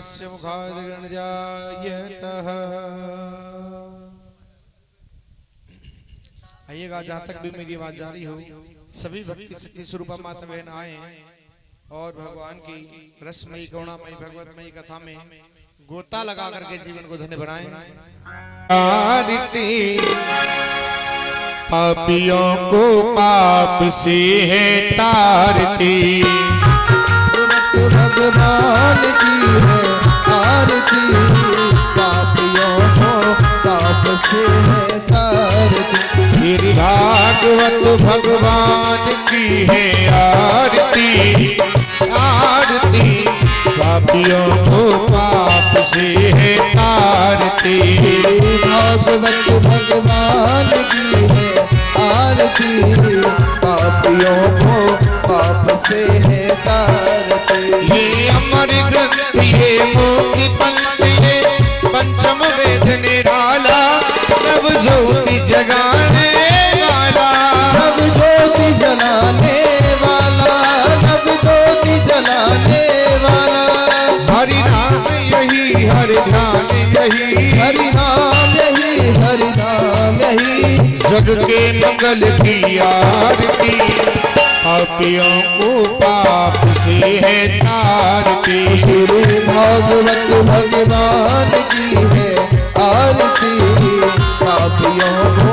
प्राणस्य मुखादिगणजायतः। आइएगा, जहां तक भी मेरी आवाज जारी हो, सभी भक्ति शक्ति स्वरूपा माता बहन आए और भगवान की रसमयी करुणामयी भगवतमयी कथा में गोता लगा करके जीवन को धन्य बनाएं। पापियों को पाप से है तारती, भगवान की है आरती। पापियों को पाप से है तारती, श्री भागवत भगवान की है आरती। आरती पापियों को पाप से है तारती। श्री भागवत भगवान की है आरती। पापियों को पाप से है तारती। ये अमर ग्रंथ ये मोक्ति पंथ ये पंचम वेद निराला, नव ज्योति जगाने वाला। नव ज्योति जलाने वाला, नव ज्योति जलाने वाला। हरि नाम यही हरि ध्यान यही, हरि नाम यही हरि नाम यही। जग के मंगल की आरती। पापियों को पाप से है तारती। श्री भागवत भगवान की है आरती। पापियों को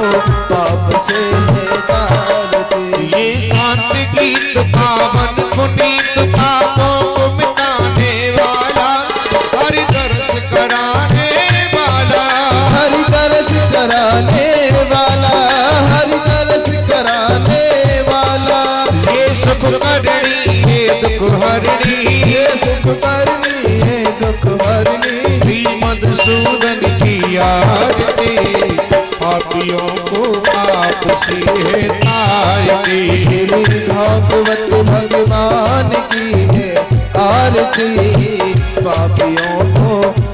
पाप से है तारती। ये शांत गीत पावन पुनीत पापों को मिटाने वाला, हरि दर्श कराने वाला। हरि तरस कराने वाला, हरि तरस कराने वाला। ये सुख करनी ये दुख हरणी, ये सुख करनी है दुख हरनी। श्री मधुसूदन की आरती। पापियों को पाप से है तारती। श्री भागवत भगवान की है आरती। पापियों को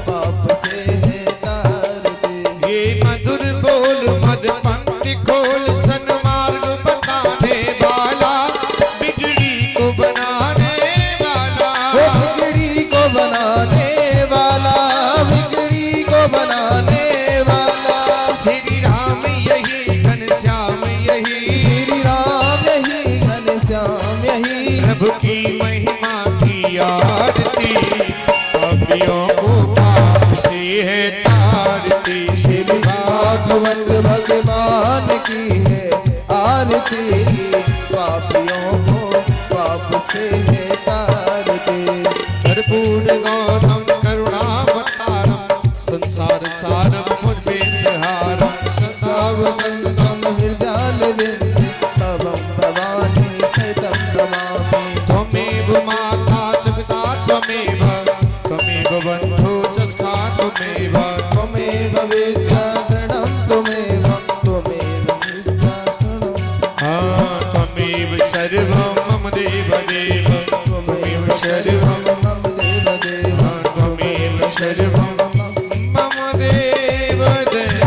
पाप से है तारती। ये मधुर बोल मद पंक्ति खोल, सन्मार्ग बताने वाला, बिगड़ी को बनाने वाला। वो बिगड़ी को बनाने वाला, बिगड़ी को बनाने वाला। श्री राम यही घनश्याम यही, श्री राम यही घनश्याम यही। प्रभु की महिमा की आरती। पापियों को पाप से है तारती। श्री भागवत भगवान की है आरती। पापियों को पाप से है तारती। कर्पूर गौरम करुणावतारम, संसार सारम मुद्वेन्द्रहारम, सदा वसंतम हृदयालविंदे तवं भवानी सहितं नमामि। त्वमेव माता च पिता त्वमेव, त्वमेव बन्धु च सखा त्वमेव। त्वमेव विद्याधरणं त्वमेव, त्वमेव विद्याधरणं। त्वमेव सर्वं मम देव देव, त्वमेव सर्वं मम देव देव, त्वमेव सर्वं मम देव देव।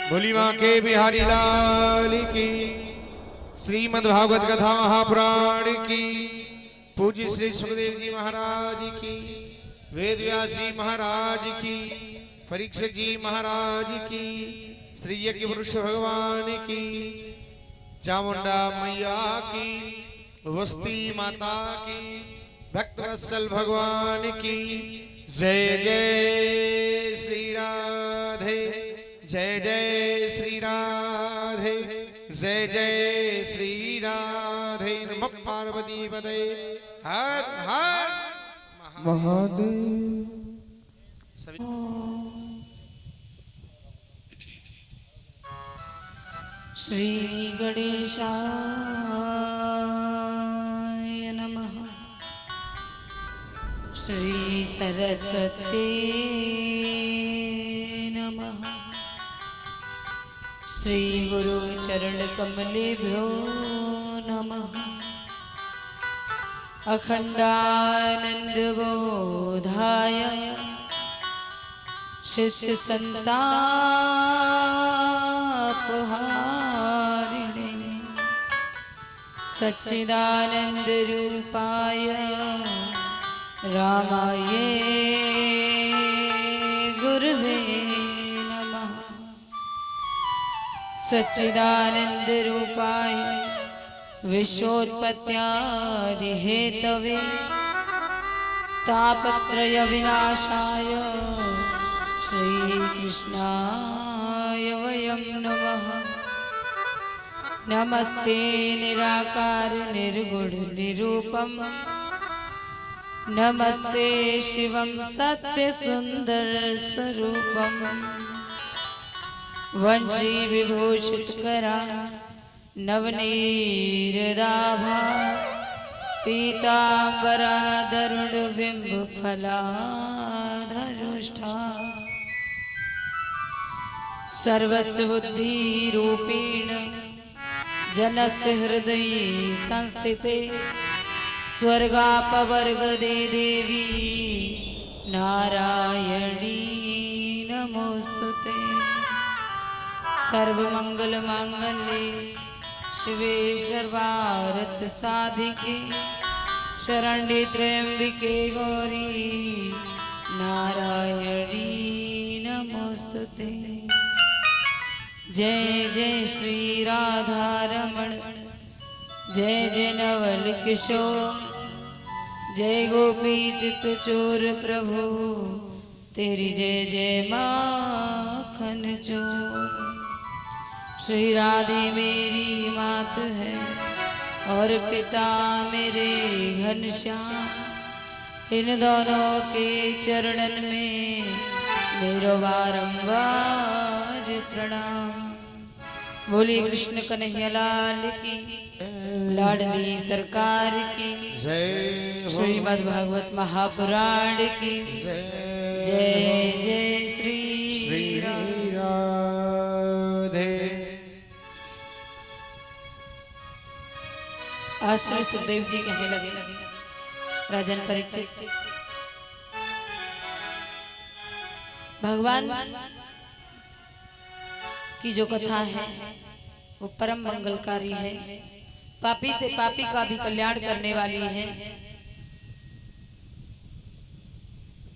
बोली मां के बिहारी लाल की। श्रीमद् भागवत कथा महापुराण की। पूज्य श्री सुखदेव जी महाराज की, वेद व्यास जी महाराज की, परीक्षित जी महाराज की, श्री यज्ञ पुरुष भगवान की, चामुंडा मैया की, वस्ती माता की, भक्तवत्सल भगवान की। जय जय श्री राधे, जय जय श्री राधे, जय जय श्री राधे। नमः पार्वती पदे हर हर महादेव। सभी श्री गणेशाय नमः। श्री सरस्वती नमः। श्री गुरु चरण कमलेभ्यो नमः। अखंडानंद बोधाय शिष्य संतापहारिणे सच्चिदानंद रूपाय रामाय गुरुवे नमः। सच्चिदानंद रूपाय विश्वोत्पत्त्यादिहेतवे तापत्रय विनाशाय श्रीकृष्णाय वयं नमः। नमस्ते निराकार निर्गुण निरूपम नमस्ते शिवं सत्य सुंदर स्वरूपम वंशी विभूषित करा नवनीरदाभा पीतांबरा दरुण बिंब फलाधरुष्ठा सर्वस्व बुद्धि रूपेण जनस्य हृदये संस्थिते स्वर्गापवर्ग दे देवी नारायणी नमोस्तुते। सर्वमंगल मांगल्ये शिवे सर्वार्थ साधिके शरण्ये त्र्यंबिके गौरी नारायणी नमोस्तुते। जय जय श्री राधा रमण जय जय नवल किशोर जय गोपी चित चोर प्रभु तेरी जय जय माखन चोर। श्री राधे मेरी मात है और पिता मेरे घनश्याम इन दोनों के चरणन में मेरो बारंबार प्रणाम। बोली कृष्ण कन्हैया लाल की लाडली सरकार की जय हो। श्रीमद् भागवत महापुराण की जय जय श्री राम। राधे। आज श्री सुखदेव जी कहने लगे राजन परीक्षित भगवान की जो कथा है वो परम मंगलकारी है, पापी से पापी का भी कल्याण करने वाली है।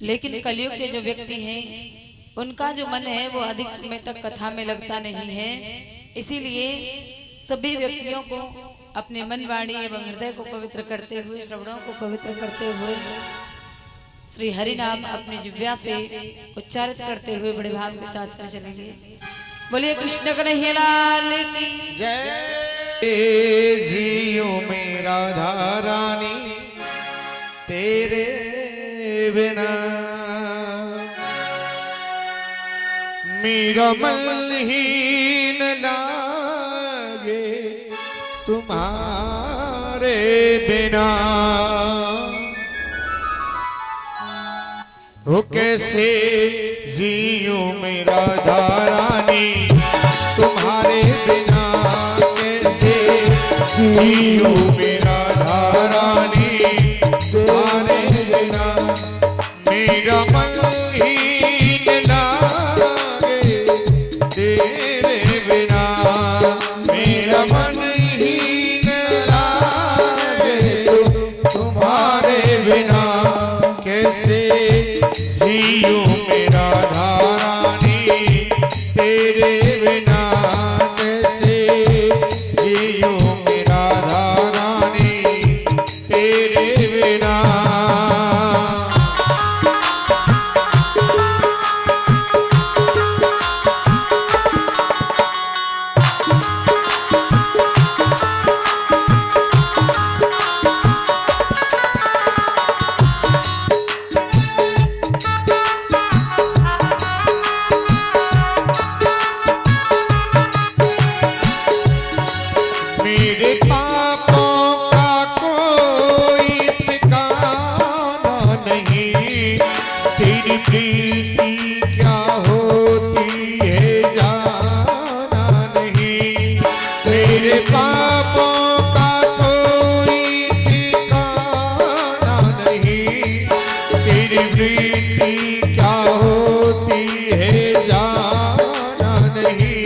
लेकिन कलयुग के जो व्यक्ति हैं उनका जो मन है वो अधिक समय तक कथा में लगता नहीं है। इसीलिए सभी व्यक्तियों को अपने मन वाणी एवं हृदय को पवित्र करते हुए श्रवणों को पवित्र करते हुए श्री हरि नाम अपनी जिह्वा से उच्चारित करते हुए बड़े भाव के साथ में चलेंगे। बोलिए कृष्ण कन्हैया लाल की जय। जियो मेरा रानी तेरे बिना मेरा मन ही न लागे तुम्हारे बिना। हो कैसे जियो मेरा रानी तुम्हारे बिना, कैसे जियो मेरा रानी तुम्हारे बिना। मेरा मन ही न लागे तेरे बिना, मेरा मन ही न लागे तुम्हारे बिना। कैसे जियो मेरा रानी तेरे बिना, कैसे जियो मेरा रानी तेरे बिना। मेरे पापों का कोई ठिकाना नहीं, तेरी प्रीति क्या होती है जाना नहीं। मेरे पापों का कोई ठिकाना नहीं, तेरी प्रीति क्या होती है जाना नहीं।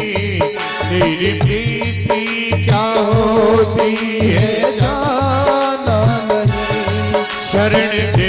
तेरी प्रीति क्या होती है जाना नहीं। शरण दे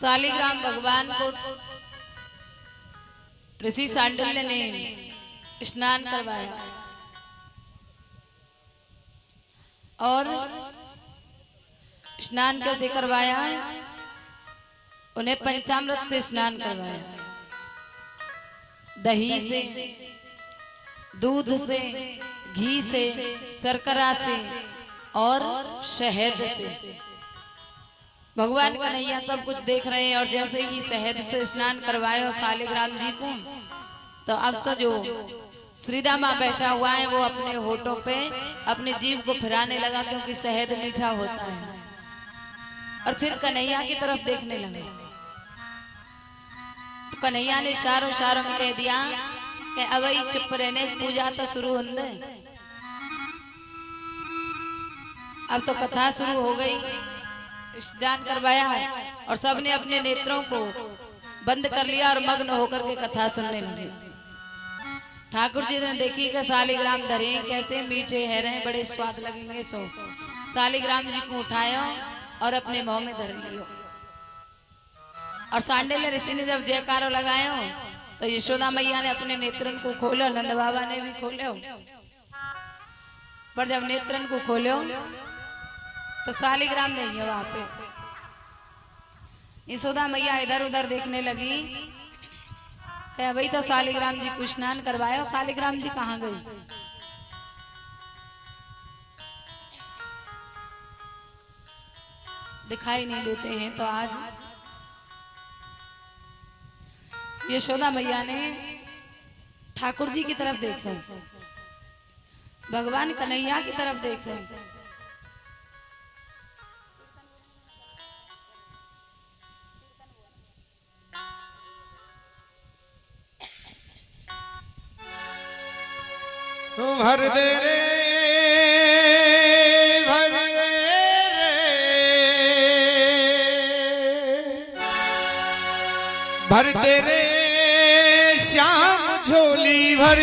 शालिग्राम भगवान को ऋषि सांडिल्य ने स्नान करवाया और स्नान कैसे करवाया? उन्हें पंचामृत से स्नान करवाया, दही से, दूध से, घी से, शर्करा से और शहद से। भगवान कन्हैया सब कुछ देख रहे हैं और जैसे ही शहद से स्नान करवाए हो शालिग्राम जी को, तो अब तो जो श्रीदामा बैठा हुआ है वो अपने होठों पे अपने जीभ को फिराने लगा, क्योंकि शहद मीठा होता है, और फिर कन्हैया की तरफ देखने लगे। तो कन्हैया ने इशारों में कह दिया कि अब चुप रहने, पूजा तो शुरू हो दे। अब तो कथा शुरू हो गई, स्नान करवाया और सबने अपने नेत्रों को बंद कर लिया और मग्न होकर के कथा सुनने लगे। ठाकुर जी ने देखी कि शालिग्राम धरे कैसे मीठे है रहे, बड़े स्वाद लगेंगे, सो शालिग्राम जी को उठाया और अपने मुंह में धर लियो। और सांडिल्य ऋषि ने जब जयकारो लगायो तो यशोदा मैया ने अपने नेत्रन को खोलो, नंद बाबा ने भी खोलो, पर जब नेत्रन को खोलो तो शालिग्राम नहीं है वहां पे। यशोदा मैया इधर उधर देखने लगी, क्या भाई तो शालिग्राम जी को स्नान करवाया, शालिग्राम जी कहाँ गए? दिखाई नहीं देते हैं। तो आज यशोदा मैया ने ठाकुर जी की तरफ देखा, भगवान कन्हैया की तरफ देखा, भर दे रे भर दे रे भर दे रे श्याम झोली भर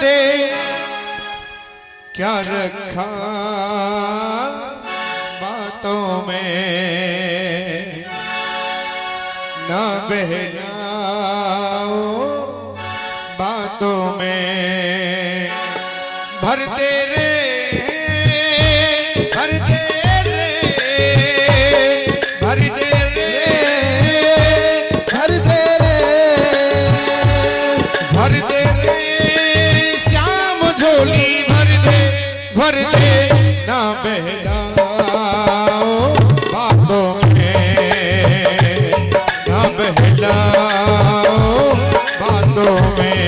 दे क्या रखा बातों में न बहलाओ बातों में भर दे रे भर दे रे भर दे रे भर दे रे भर दे रे श्याम झोली भर दे ना बहलाओ बातों में ना बहलाओ बातों में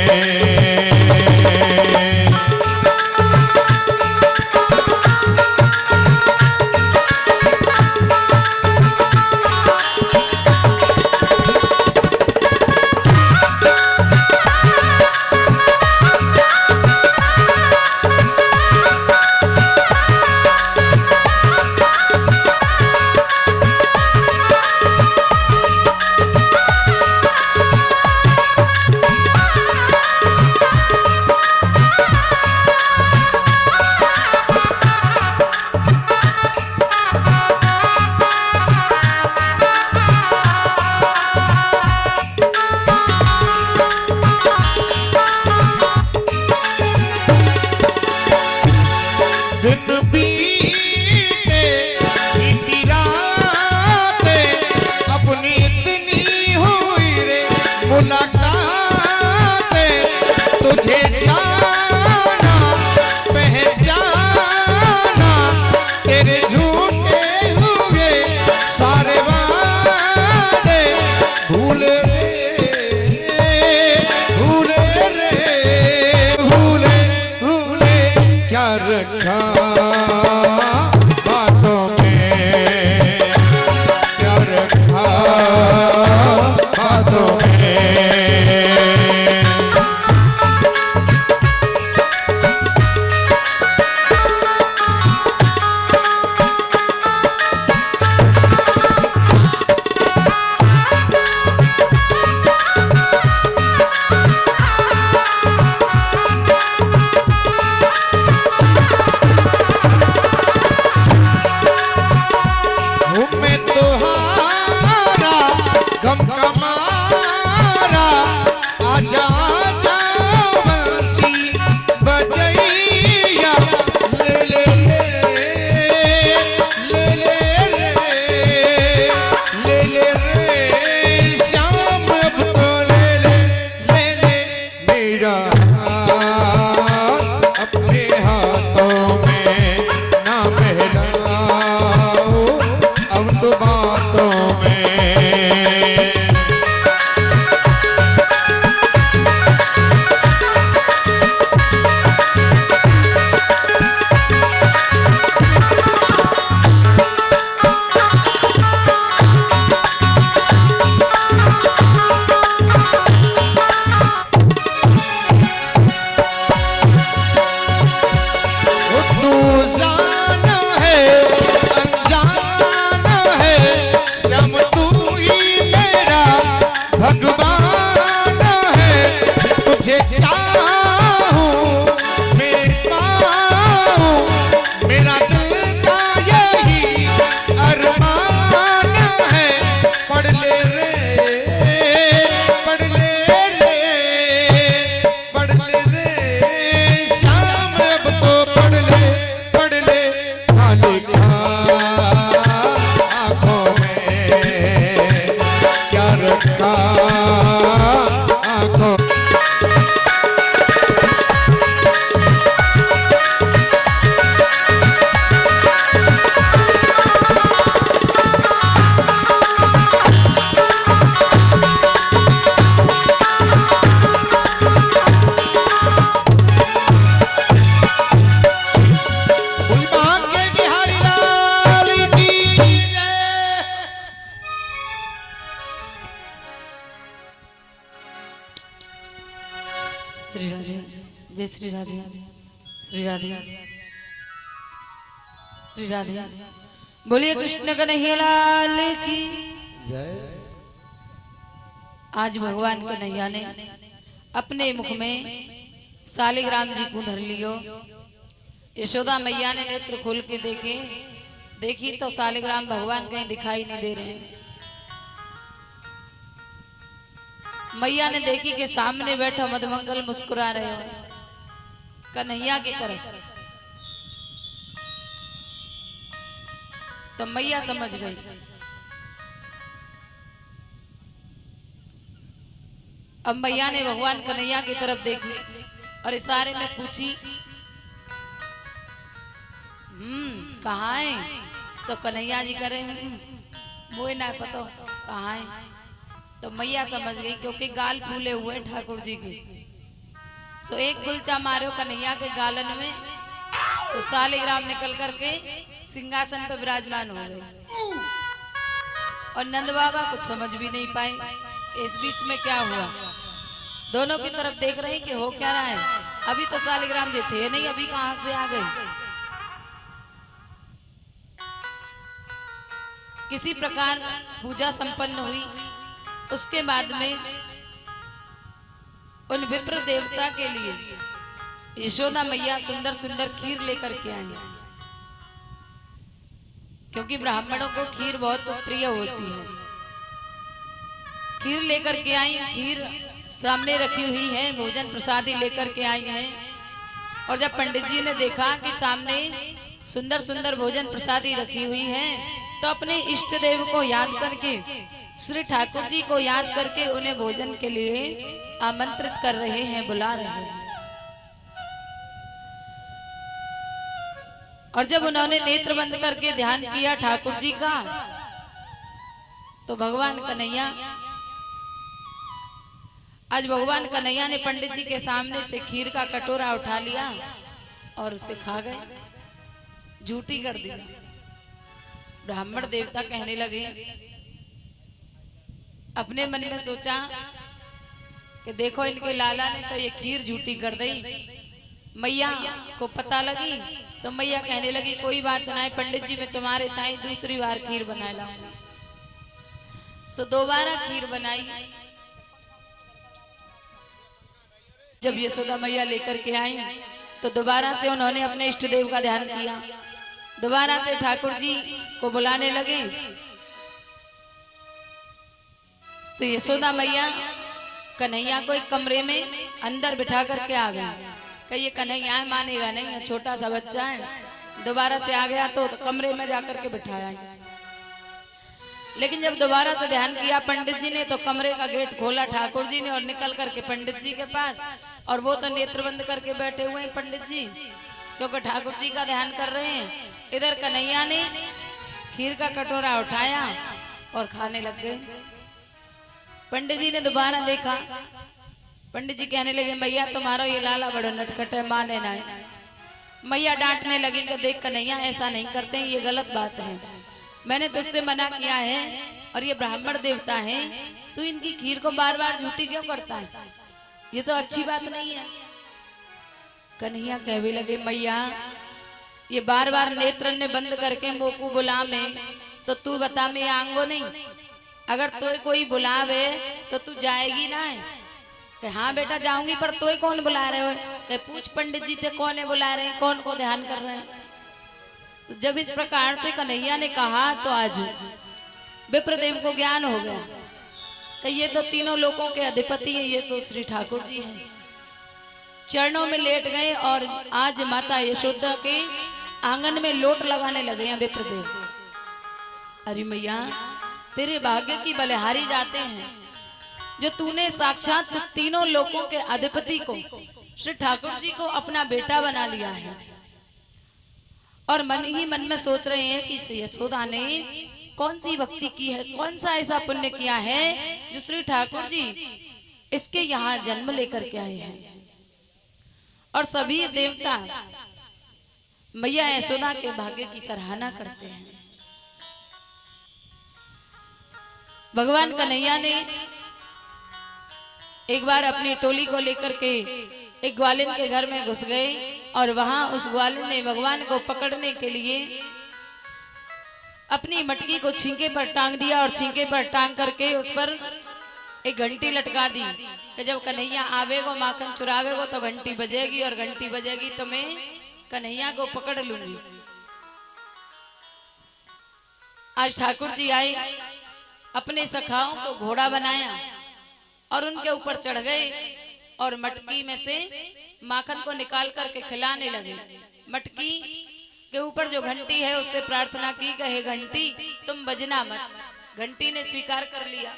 गम का मारा आजा आजा बंसी बजैया ले ले ले ले ले ले ले रे श्याम अब तो ले ले मेरा अपने हाथों में ना बहलाओ अब तो बातों में। भगवान है तुझे चाहूं मैं पाऊं मेरा दिल का यही अरमान है। पढ़ ले रे पढ़ ले रे पढ़ ले रे श्याम अब तो पढ़ ले खाली खा आँखों में क्या रखा आँखों। गुलबाग के बिहारी लाल की जय। श्री राधे जय श्री राधे श्री राधे श्री राधे। बोलिए कृष्ण कन्हैया लाल की जय। आज भगवान कन्हैया ने अपने मुख में शालिग्राम जी को धर लियो। यशोदा मैया ने नेत्र खोल के देखी तो शालिग्राम भगवान कहीं दिखाई नहीं दे रहे। मैया ने देखी कि सामने बैठा मधुमंगल मुस्कुरा रहे हो कन्हैया की तरफ। तो मैया समझ गई। अब मैया ने भगवान कन्हैया की तरफ देखी और इशारे में पूछी कहाँ है? तो कन्हैया जी करे वो ना पता कहाँ है। तो मैया समझ गई क्योंकि गाल फूले हुए ठाकुर जी के। सो एक गुलचा मारो कन्हैया के गालन में। सो शालिग्राम निकल करके सिंहासन पर विराजमान हो गए। और नंद बाबा कुछ समझ भी नहीं पाए इस बीच में क्या हुआ। दोनों की तरफ देख रहे कि हो क्या रहा है। अभी तो शालिग्राम जी थे नहीं, अभी कहां से आ गए। किसी प्रकार पूजा संपन्न हुई। उसके बाद में उन विप्र देवता के लिए यशोदा मैया सुंदर सुंदर खीर लेकर के आई, क्योंकि ब्राह्मणों को खीर बहुत प्रिय होती है। खीर लेकर के आई, खीर सामने रखी हुई है, भोजन प्रसादी लेकर के आई हैं। और जब पंडित जी ने देखा कि सामने सुंदर सुंदर भोजन प्रसादी रखी हुई है, तो अपने इष्ट देव को याद करके, श्री ठाकुर जी को याद करके उन्हें भोजन के लिए आमंत्रित कर रहे हैं, बुला रहे हैं। और जब उन्होंने नेत्र बंद करके ध्यान किया ठाकुर जी का, तो भगवान कन्हैया, आज भगवान कन्हैया ने पंडित जी के सामने से खीर का कटोरा उठा लिया और उसे खा गए, झूठी कर दिया। ब्राह्मण देवता कहने लगे, अपने मन में सोचा कि देखो इनके लाला ने तो ये खीर झूठी कर दी। मैया को पता लगी तो मैया कहने लगी, कोई बात नहीं पंडित जी, मैं तुम्हारे ताई दूसरी बार खीर बना लाऊंगा। सो दोबारा खीर बनाई। जब यशोदा मैया लेकर के आई तो दोबारा से उन्होंने अपने इष्ट देव का ध्यान किया, दोबारा से ठाकुर जी को बुलाने लगे। तो यशोदा मैया कन्हैया को एक कमरे में अंदर बिठा करके आ गई। कि ये कन्हैया मानेगा नहीं, है छोटा सा बच्चा है, दोबारा से आ गया तो कमरे में जाकर के बिठाया। लेकिन जब दोबारा से ध्यान किया पंडित जी ने, तो कमरे का गेट खोला ठाकुर जी ने और निकल करके पंडित जी के पास, और वो तो नेत्र बंद करके बैठे हुए हैं पंडित जी, क्योंकि ठाकुर जी का ध्यान कर रहे हैं। इधर कन्हैया ने खीर का कटोरा उठाया और खाने लग गए। पंडित जी ने दोबारा देखा, पंडित जी कहने लगे मैया तुम्हारा ये लाला बड़ा नटखट है, माने ना। मैया डांटने लगी कि देख कन्हैया ऐसा नहीं करते हैं, ये गलत बात है, मैंने तुझसे मना किया है और ये ब्राह्मण देवता है, तू इनकी खीर को बार बार झूठी क्यों करता है, ये तो अच्छी बात नहीं है। कन्हैया कहने लगे मैया ये बार बार नेत्र ने बंद करके मोकू बुला में, तो तू बता मैं आंगो नहीं, अगर तोय कोई बुलावे तो तू जाएगी ना है। कि हाँ बेटा जाऊंगी, पर तोय कौन बुला रहे हो, कि पूछ पंडित जी थे कौन है बुला रहे हैं, कौन को ध्यान कर रहे हैं। तो जब इस प्रकार से कन्हैया ने कहा तो आज विप्रदेव को ज्ञान हो गया कि ये तो तीनों लोगों के अधिपति हैं, ये तो श्री ठाकुर जी हैं। चरणों में लेट गए और आज माता यशोदा के आंगन में लोट लगाने लगे हैं विप्रदेव। अरे मैया तेरे भाग्य की बलिहारी जाते हैं जो तूने साक्षात तीनों लोगों के अधिपति को श्री ठाकुर जी को अपना बेटा बना लिया है। और मन ही मन में सोच रहे हैं कि यशोदा ने कौन सी भक्ति की है, कौन सा ऐसा पुण्य किया है जो श्री ठाकुर जी इसके यहाँ जन्म लेकर के आए हैं। और सभी देवता मैया यशोदा के भाग्य की सराहना करते हैं। भगवान कन्हैया ने एक बार अपनी टोली को लेकर के एक ग्वालिन के घर में घुस गए और वहां उस ग्वालिन ने भगवान को पकड़ने के लिए अपनी मटकी को छींके पर टांग दिया और छींके पर टांग करके उस पर एक घंटी लटका दी कि जब कन्हैया आवेगो माखन चुरावेगो तो घंटी बजेगी और घंटी बजेगी तो मैं कन्हैया को पकड़ लूंगी। आज ठाकुर जी आए, अपने सखाओं को घोड़ा बनाया और उनके ऊपर चढ़ गए और मटकी में से माखन को निकाल करके खिलाने लगे। मटकी के ऊपर जो घंटी है उससे प्रार्थना की कहे घंटी तुम बजना मत। घंटी ने स्वीकार कर लिया,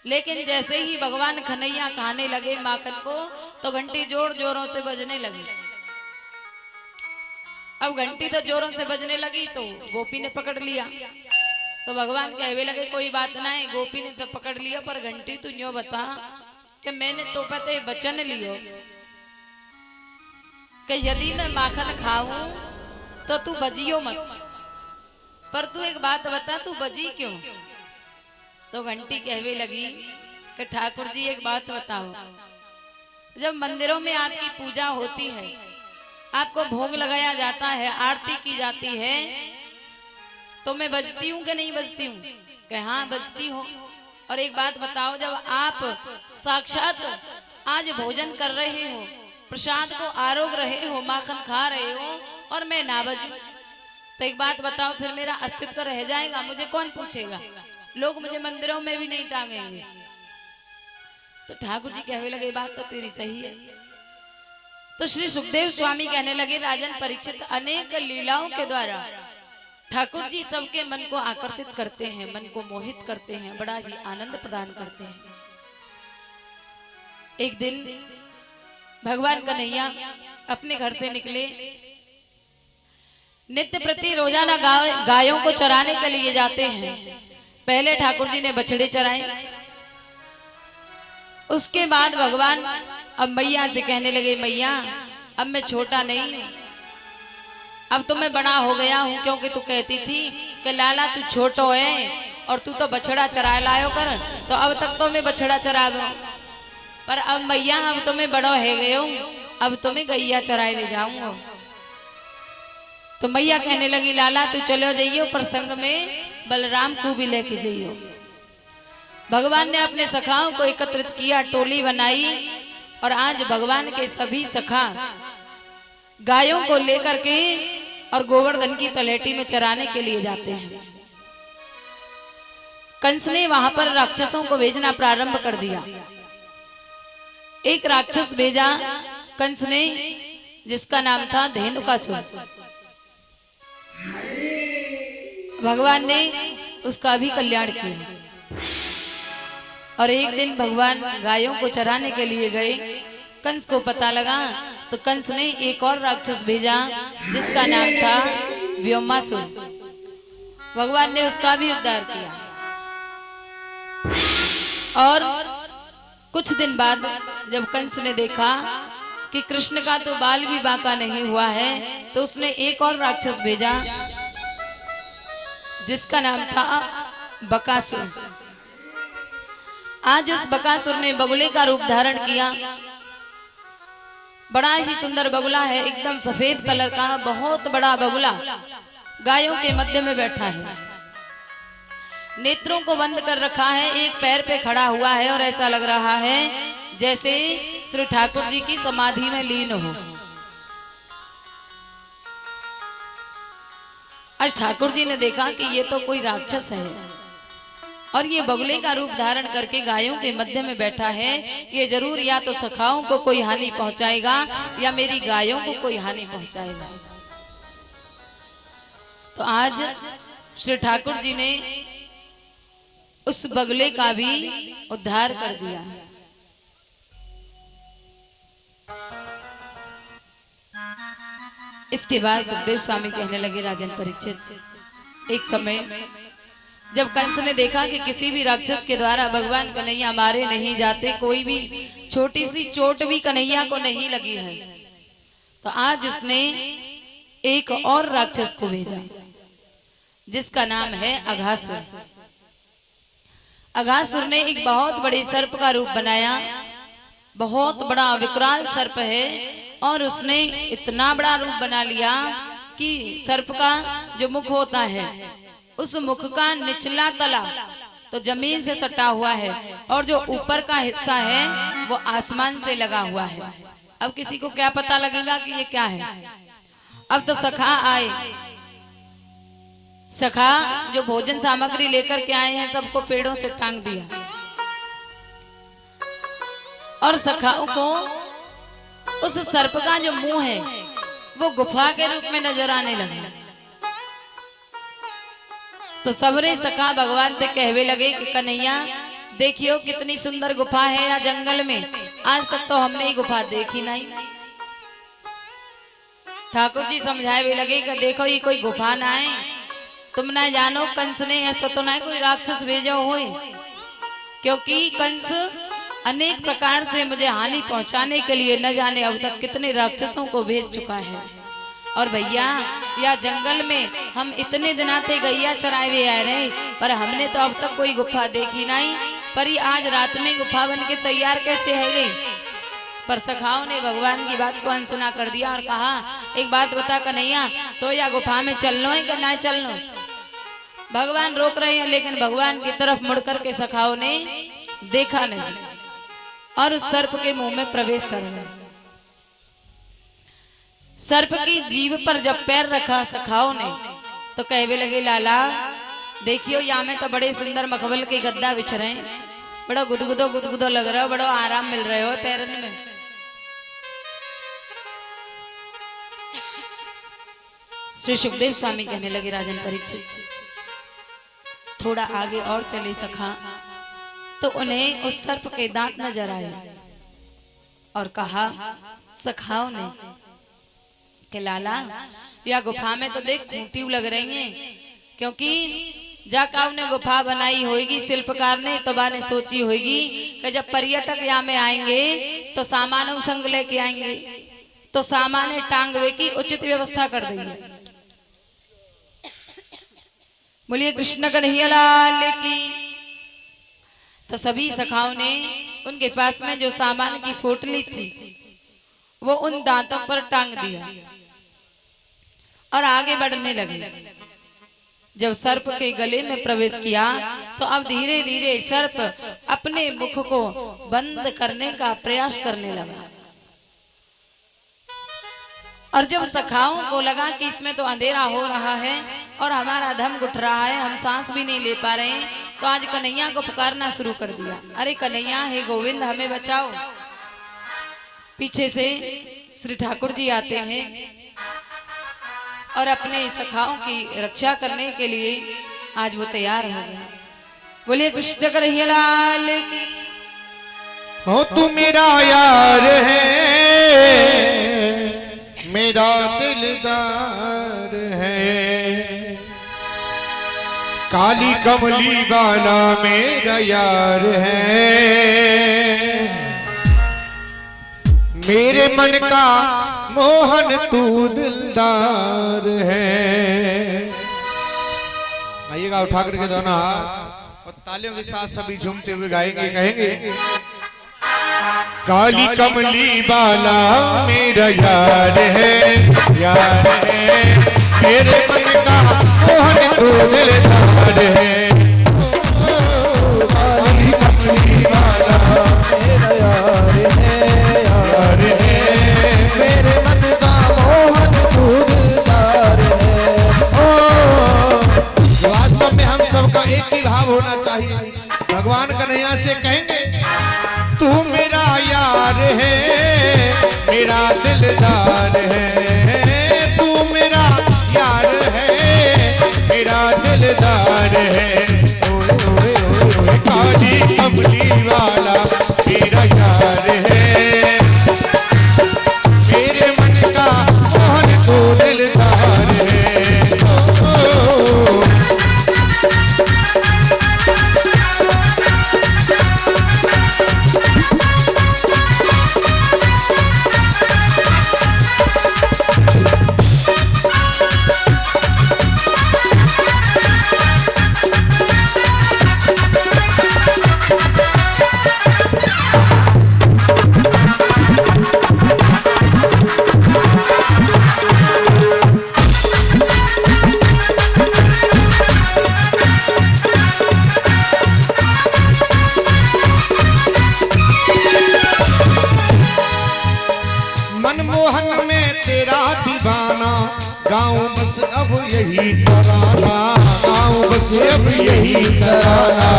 लेकिन जैसे ही भगवान कन्हैया खाने लगे माखन को तो घंटी जोर जोरों से बजने लगी। अब घंटी तो जोरों से बजने लगी तो गोपी ने पकड़ लिया। तो भगवान कहवे लगे कोई बात ना है, गोपी ने तो पकड़ लिया, पर घंटी तू यूं बता कि मैंने तो पते वचन लियो कि यदि मैं माखन खाऊं तो तू बजियो मत, पर तू एक बात बता तू बजी क्यों। तो घंटी कहवे लगी कि ठाकुर जी एक बात बताओ, जब मंदिरों में आपकी पूजा होती है, आपको भोग लगाया जाता है, आरती की जाती है, तो मैं बजती हूँ कि नहीं बजती हूँ। कि हाँ बजती हूँ। और एक बात बताओ, जब आप साक्षात आज भोजन कर रहे हो, प्रसाद को आरोग रहे हो, माखन खा रहे हो और मैं ना बजूं, तो एक बात बताओ फिर मेरा अस्तित्व रह जाएगा, मुझे कौन पूछेगा, लोग मुझे मंदिरों में भी नहीं टांगेंगे। तो ठाकुर जी कहने लगे बात तो तेरी सही है। तो श्री सुखदेव स्वामी कहने लगे राजन परीक्षित अनेक लीलाओं के द्वारा ठाकुर जी सबके मन को आकर्षित करते हैं, मन को मोहित करते हैं, बड़ा ही आनंद प्रदान करते हैं। एक दिन भगवान कन्हैया अपने घर से निकले, नित्य प्रति रोजाना गायों को चराने के लिए जाते हैं। पहले ठाकुर जी ने बछड़े चराए, उसके बाद भगवान अब मैया से कहने लगे मैया अब मैं छोटा नहीं, अब तो मैं बड़ा हो गया हूँ, क्योंकि तू कहती थी कि लाला तू छोटो है और तू तो बछड़ा चरा लायो कर, तो अब तक तो मैं बछड़ा चरा दो, पर अब मैया अब तो मैं बड़ा है गए हूँ, अब तो मैं गैया चराए में जाऊंगा। तो मैया कहने लगी लाला तू चलो जाइयो, पर संग में बलराम को भी लेके जाइयो। भगवान ने अपने सखाओं को एकत्रित किया, टोली बनाई और आज भगवान के सभी सखा गायों को लेकर के और गोवर्धन की तलहटी में चराने के लिए जाते हैं। कंस ने वहां पर राक्षसों को भेजना प्रारंभ कर दिया। एक राक्षस भेजा कंस ने जिसका नाम था धेनुकासुर। भगवान ने उसका भी कल्याण किया। और एक दिन भगवान गायों को चराने के लिए गए, कंस को पता लगा तो कंस ने एक और राक्षस भेजा जिसका नाम था व्योमासुर। भगवान ने उसका भी उद्धार किया। और कुछ दिन बाद जब कंस ने देखा कि कृष्ण का तो बाल भी बांका नहीं हुआ है, तो उसने एक और राक्षस भेजा जिसका नाम था बकासुर। आज उस बकासुर ने बगुले का रूप धारण किया। बड़ा ही सुंदर बगुला है, एकदम सफेद कलर का बहुत बड़ा बगुला गायों के मध्य में बैठा है। नेत्रों को बंद कर रखा है, एक पैर पे खड़ा हुआ है और ऐसा लग रहा है जैसे श्री ठाकुर जी की समाधि में लीन हो। आज ठाकुर जी ने देखा कि ये तो कोई राक्षस है और ये बगुले का रूप धारण करके गायों के मध्य में बैठा है। ये जरूर या तो सखाओं को कोई हानि पहुंचाएगा या मेरी गायों को कोई हानि पहुंचाएगा। तो आज श्री ठाकुर जी ने उस बगुले का भी उद्धार कर दिया। इसके बाद सुखदेव स्वामी कहने लगे, राजन परीक्षित, एक समय जब कंस ने देखा कि किसी भी राक्षस के द्वारा भगवान कन्हैया मारे नहीं जाते, कोई भी छोटी सी चोट भी कन्हैया को नहीं लगी है, तो आज उसने एक और राक्षस को भेजा जिसका नाम है अघासुर। अघासुर ने एक बहुत बड़े सर्प का रूप बनाया, बहुत बड़ा विकराल सर्प है, और उसने इतना बड़ा रूप बना लिया कि सर्प का जो मुख होता है उस मुख का निचला तला तो जमीन से सटा हुआ है और जो ऊपर का हिस्सा है वो आसमान से लगा हुआ है। अब किसी को क्या पता लगेगा कि ये क्या है। अब तो सखा आए, सखा जो भोजन सामग्री लेकर के आए हैं सबको पेड़ों से टांग दिया और सखाओं को उस सर्प का जो मुंह है वो गुफा के रूप में नजर आने लगा। तो सबरे सखा भगवान से कहवे लगे कि कन्हैया देखियो कितनी सुंदर गुफा है या जंगल में, आज तक तो हमने ये गुफा देखी नहीं। ठाकुर जी समझाए भी लगे कि देखो ये कोई गुफा ना है, तुम ना जानो कंस ने ऐसा तो ना कोई राक्षस भेजा हो, क्योंकि कंस अनेक प्रकार से मुझे हानि पहुंचाने के लिए न जाने अब तक कितने राक्षसों को भेज चुका है। और भैया या जंगल में हम इतने दिनाते गैया चराए हुए आ रहे, पर हमने तो अब तक कोई गुफा देखी नहीं, पर ये आज रात में गुफा बन के तैयार कैसे है गई। पर सखाओं ने भगवान की बात को अनसुना कर दिया और कहा, एक बात बता कन्हैया, तो या गुफा में चलना है कि ना चलना। भगवान रोक रहे हैं लेकिन भगवान की तरफ मुड़ करके सखाओं ने देखा नहीं और उस सर्प के मुंह में प्रवेश कर गए। सर्प की जीभ पर जब पैर रखा सखाओं ने तो कहवे लगे, लाला देखियो यहाँ में तो बड़े सुंदर मखमल के गद्दा बिछ रहे हैं, बड़ा गुदगुदो लग रहा हो, बड़ा आराम मिल रहे हो पैरन में। श्री सुखदेव स्वामी कहने लगे, राजन परीक्षित थोड़ा आगे और चले सखा तो उन्हें उस सर्प के दांत नजर आए और कहा सखाओं ने कि लाला या गुफा में तो देख खूंटी लग रही हैं, क्योंकि जाकाऊ ने गुफा बनाई होगी शिल्पकार ने, तो बाने सोची होगी कि जब पर्यटक यहाँ में आएंगे तो सामानों संग लेके आएंगे, तो सामान टांगवे की उचित व्यवस्था कर देंगे। बोलिए कृष्ण कन्हैया लाल की। तो सभी सखाओं ने उनके पास में जो सामान की पोटली थी वो उन दांतों पर टांग दिया और आगे बढ़ने लगे। जब सर्प के गले में प्रवेश किया तो अब धीरे धीरे सर्प अपने मुख को बंद करने का प्रयास करने लगा। और जब सखाओं को लगा कि इसमें तो अंधेरा हो रहा है और हमारा दम घुट रहा है, हम सांस भी नहीं ले पा रहे हैं, तो आज कन्हैया को पुकारना शुरू कर दिया, अरे कन्हैया हे गोविंद हमें बचाओ। पीछे से श्री ठाकुर जी आते हैं और अपने सखाओं की रक्षा करने के लिए आज वो तैयार हो गए। बोलिए कृष्ण कन्हैया लाल की। हो तू मेरा यार है, मेरा दिलदार है, काली कमली वाला मेरा यार है, मेरे मन का मोहन तू दिलदार है। आइएगा उठा करके दोनों हाथ और तालियों के साथ सभी झूमते हुए गाएंगे, कहेंगे काली कमली वाला मेरा यार है, यार है, मेरे मन का मोहन तू दिलदार है। काली कमली वाला मेरा यार है, यार है, मेरे मन का मोहन तू दिलदार है। वास्तव में हम सबका एक ही भाव होना चाहिए। भगवान कन्हैया से कहेंगे तू मेरा यार है, मेरा दिलदार है, तू मेरा यार है, मेरा दिलदार है। ओए ओए ओए काली कमली वाला मेरा यार है, मेरे मन का मोहन तू दिलदार है। ओ, मनमोहन में तेरा दीवाना, गाँव बस अब यही तराना, गाँव बस अब यही तराना,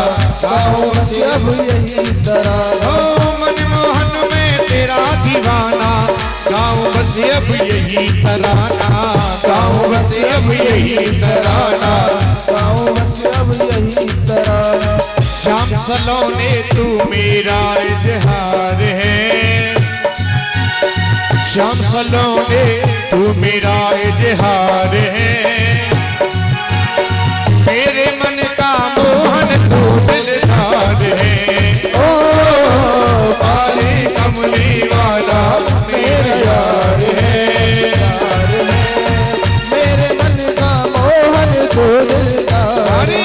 गाँव बस अब यही तराना। ओ मनमोहन में तेरा दीवाना, गाँव बस अब यही तराना, गाँव बस अब यही तराना, गाँव बस अब यही तराना। श्याम सलोने तू मेरा इजहार है, श्याम सलोने तू मेरा इजहार है, मेरे मन का मोहन तू दिलदार है। ओ काली कमली वाला मेरा यार है, यार है, मेरे मन का मोहन तू दिलदार है।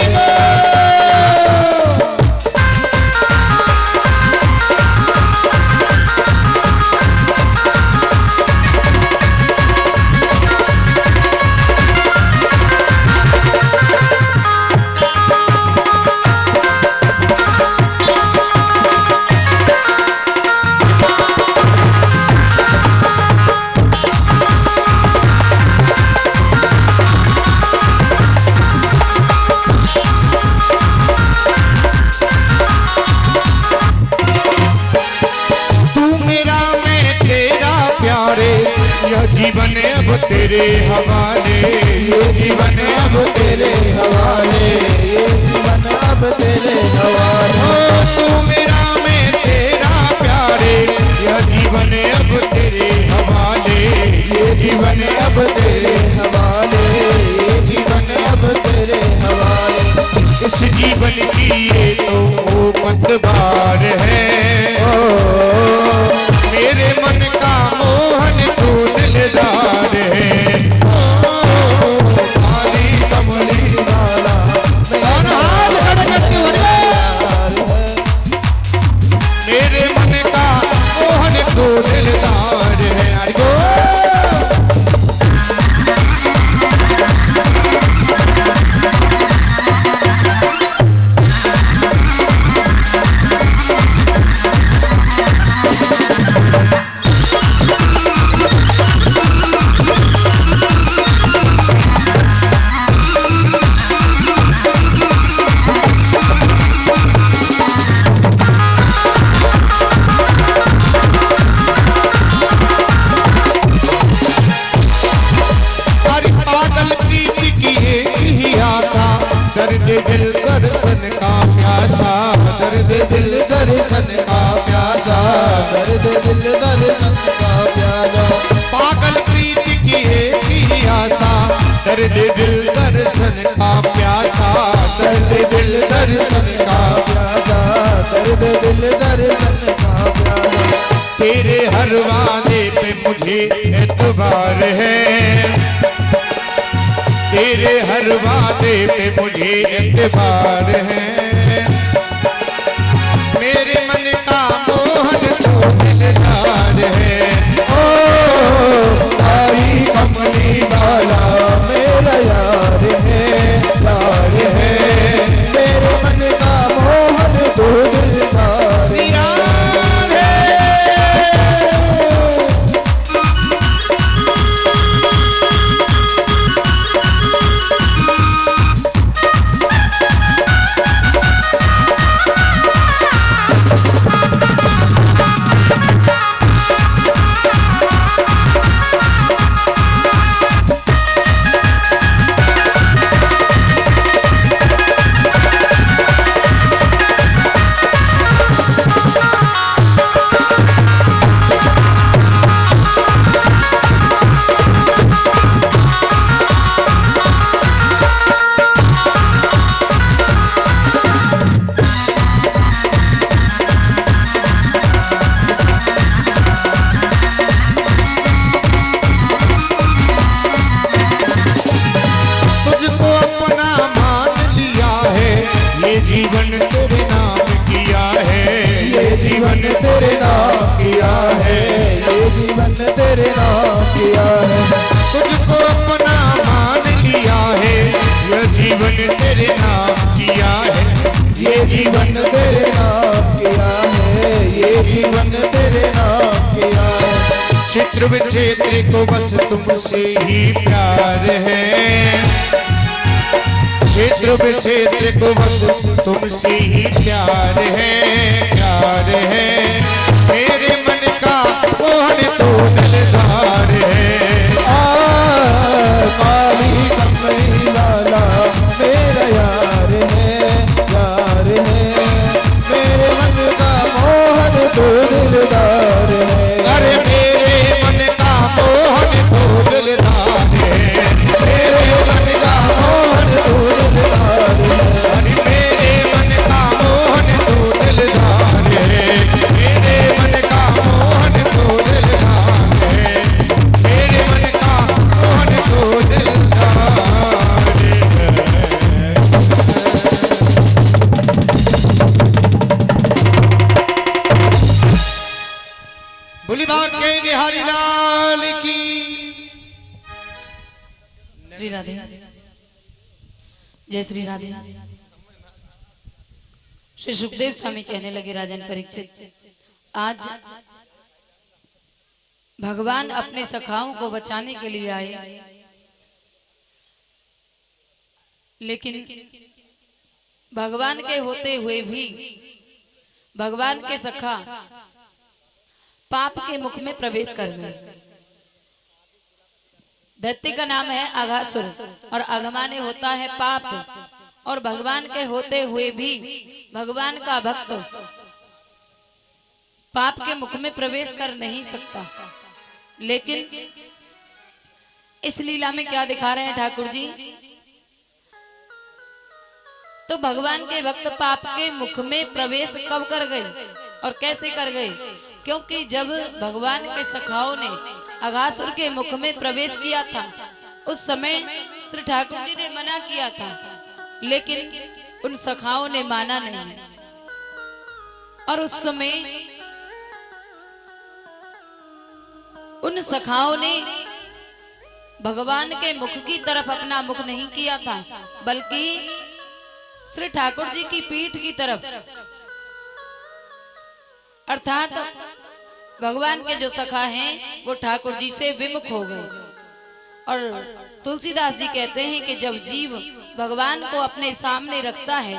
यह जीवन अब तेरे हवाले, ये जीवन अब तेरे हवाले, ये जीवन अब तेरे हवाले। ओ तू मेरा मैं तेरा प्यारे, यह जीवन अब तेरे हवाले, ये जीवन अब तेरे हवाले, ये जीवन अब तेरे हवाले। इस जीवन की ये तो पतवार है, मेरे मन का मोहन तू दिलदार है। काली कमली वाला मेरे मन का मोहन तू दिलदार है। Thank you. दर्द दिल दर्शन का प्यासा, दर्द दिल दर्शन का प्यासा। पागल प्रीति की एक ही आशा, दर्द दिल दर्शन का प्यासा, दर्द दिल दर्शन का प्यासा, दर्द दिल दर्शन का प्यासा। तेरे हर वादे पे मुझे एतबार है, तेरे हर वादे पे मुझे एतबार है। मेरे मन का मोहन तो दिलदार है। आई कमली वाला मेरा यार है, यार है। मेरे मन का मोहन तो दिलदार है। जीवन तेरे नाम किया है, ये जीवन तेरे नाम किया है, ये जीवन तेरे नाम किया है। तुझको अपना मान लिया है, ये जीवन तेरे नाम किया है, ये जीवन तेरे नाम किया है, ये जीवन तेरे नाम किया है। क्षेत्र विक्षेत्र को बस तुमसे ही प्यार है, क्षेत्र विक्षेत्र को बस तुमसे ही प्यार है, प्यार है। मेरे मन का मोहन तो दिलदार है। काली कमली लाला मेरा यार है, यार है। मेरे मन का मोहन तो दिलदार है। अरे मेरे मन का मोहन तो दिलदार है, मेरे मन का मोहन तो दिलदार है। मेरे मन का मोहन तो दिलदार है, मेरे मन का मोहन तो दिलदार है, मेरे मन का मोहन तो दिलदार है। बोली बाग के निहारी लाल की। श्री राधे, जय श्री राधे। श्री सुखदेव स्वामी कहने लगे, राजन परीक्षित, आज भगवान अपने सखाओं को बचाने के लिए आए, लेकिन भगवान के होते हुए भी भगवान के सखा पाप के मुख में प्रवेश कर गए। दैत्य का नाम है अघासुर और अघमाने होता है पाप, और भगवान के होते हुए भी भगवान का भक्त पाप के मुख में प्रवेश कर नहीं सकता। लेकिन इस लीला में क्या दिखा रहे हैं ठाकुर जी? तो भगवान के भक्त पाप के मुख में प्रवेश कब कर गए और कैसे कर गए? क्योंकि जब भगवान के सखाओं ने अघासुर के मुख में प्रवेश किया था, उस समय श्री ठाकुर जी ने मना किया था, लेकिन उन सखाओं ने माना नहीं। और उस समय उन सखाओं ने भगवान के मुख की तरफ अपना मुख नहीं किया था, बल्कि श्री ठाकुर जी की पीठ की तरफ, अर्थात भगवान के जो सखा हैं वो ठाकुर जी से विमुख हो गए। और तुलसीदास जी कहते हैं कि जब जीव भगवान को अपने सामने रखता है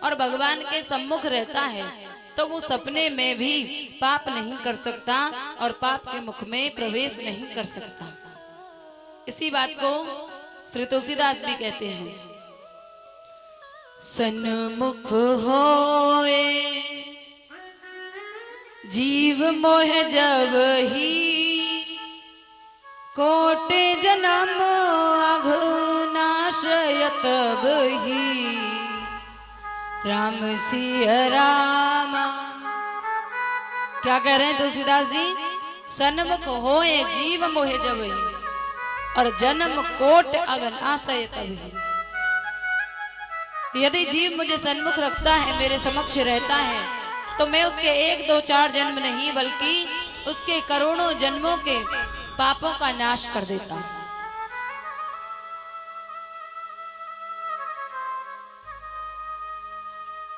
और भगवान के सम्मुख रहता है, तो वो सपने में भी पाप नहीं कर सकता और पाप के मुख में प्रवेश नहीं कर सकता। इसी बात को श्री तुलसीदास भी कहते हैं, सन्मुख होए जीव मोह जब ही कोटि जन्म अघनाशय तब ही राम सिया राम। क्या कह रहे हैं तुलसीदास जी? सन्मुख होए जीव मोह जब ही और जन्म कोट अघनाशय तब ही। यदि जीव मुझे सन्मुख रखता है, मेरे समक्ष रहता है, तो मैं उसके 1 2 4 जन्म नहीं बल्कि उसके करोड़ों जन्मों के पापों का नाश कर देता हूं।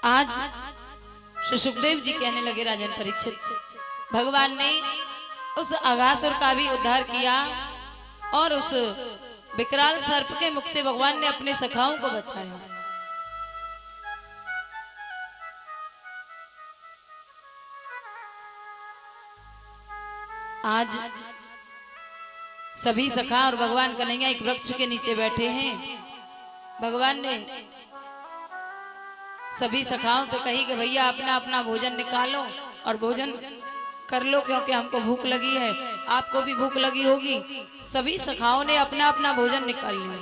आज श्री सुखदेव जी कहने लगे राजन परीक्षित, भगवान ने उस अघासुर का भी उद्धार किया और उस विकराल सर्प के मुख से भगवान ने अपने सखाओं को बचाया। आज सभी सखा और भगवान कन्हैया एक वृक्ष के नीचे बैठे हैं। भगवान ने सभी सखाओं से कही कि भैया अपना अपना भोजन निकालो और भोजन कर लो, क्योंकि हमको भूख लगी है, आपको भी भूख लगी होगी। सभी सखाओं ने अपना अपना भोजन निकाल लिया,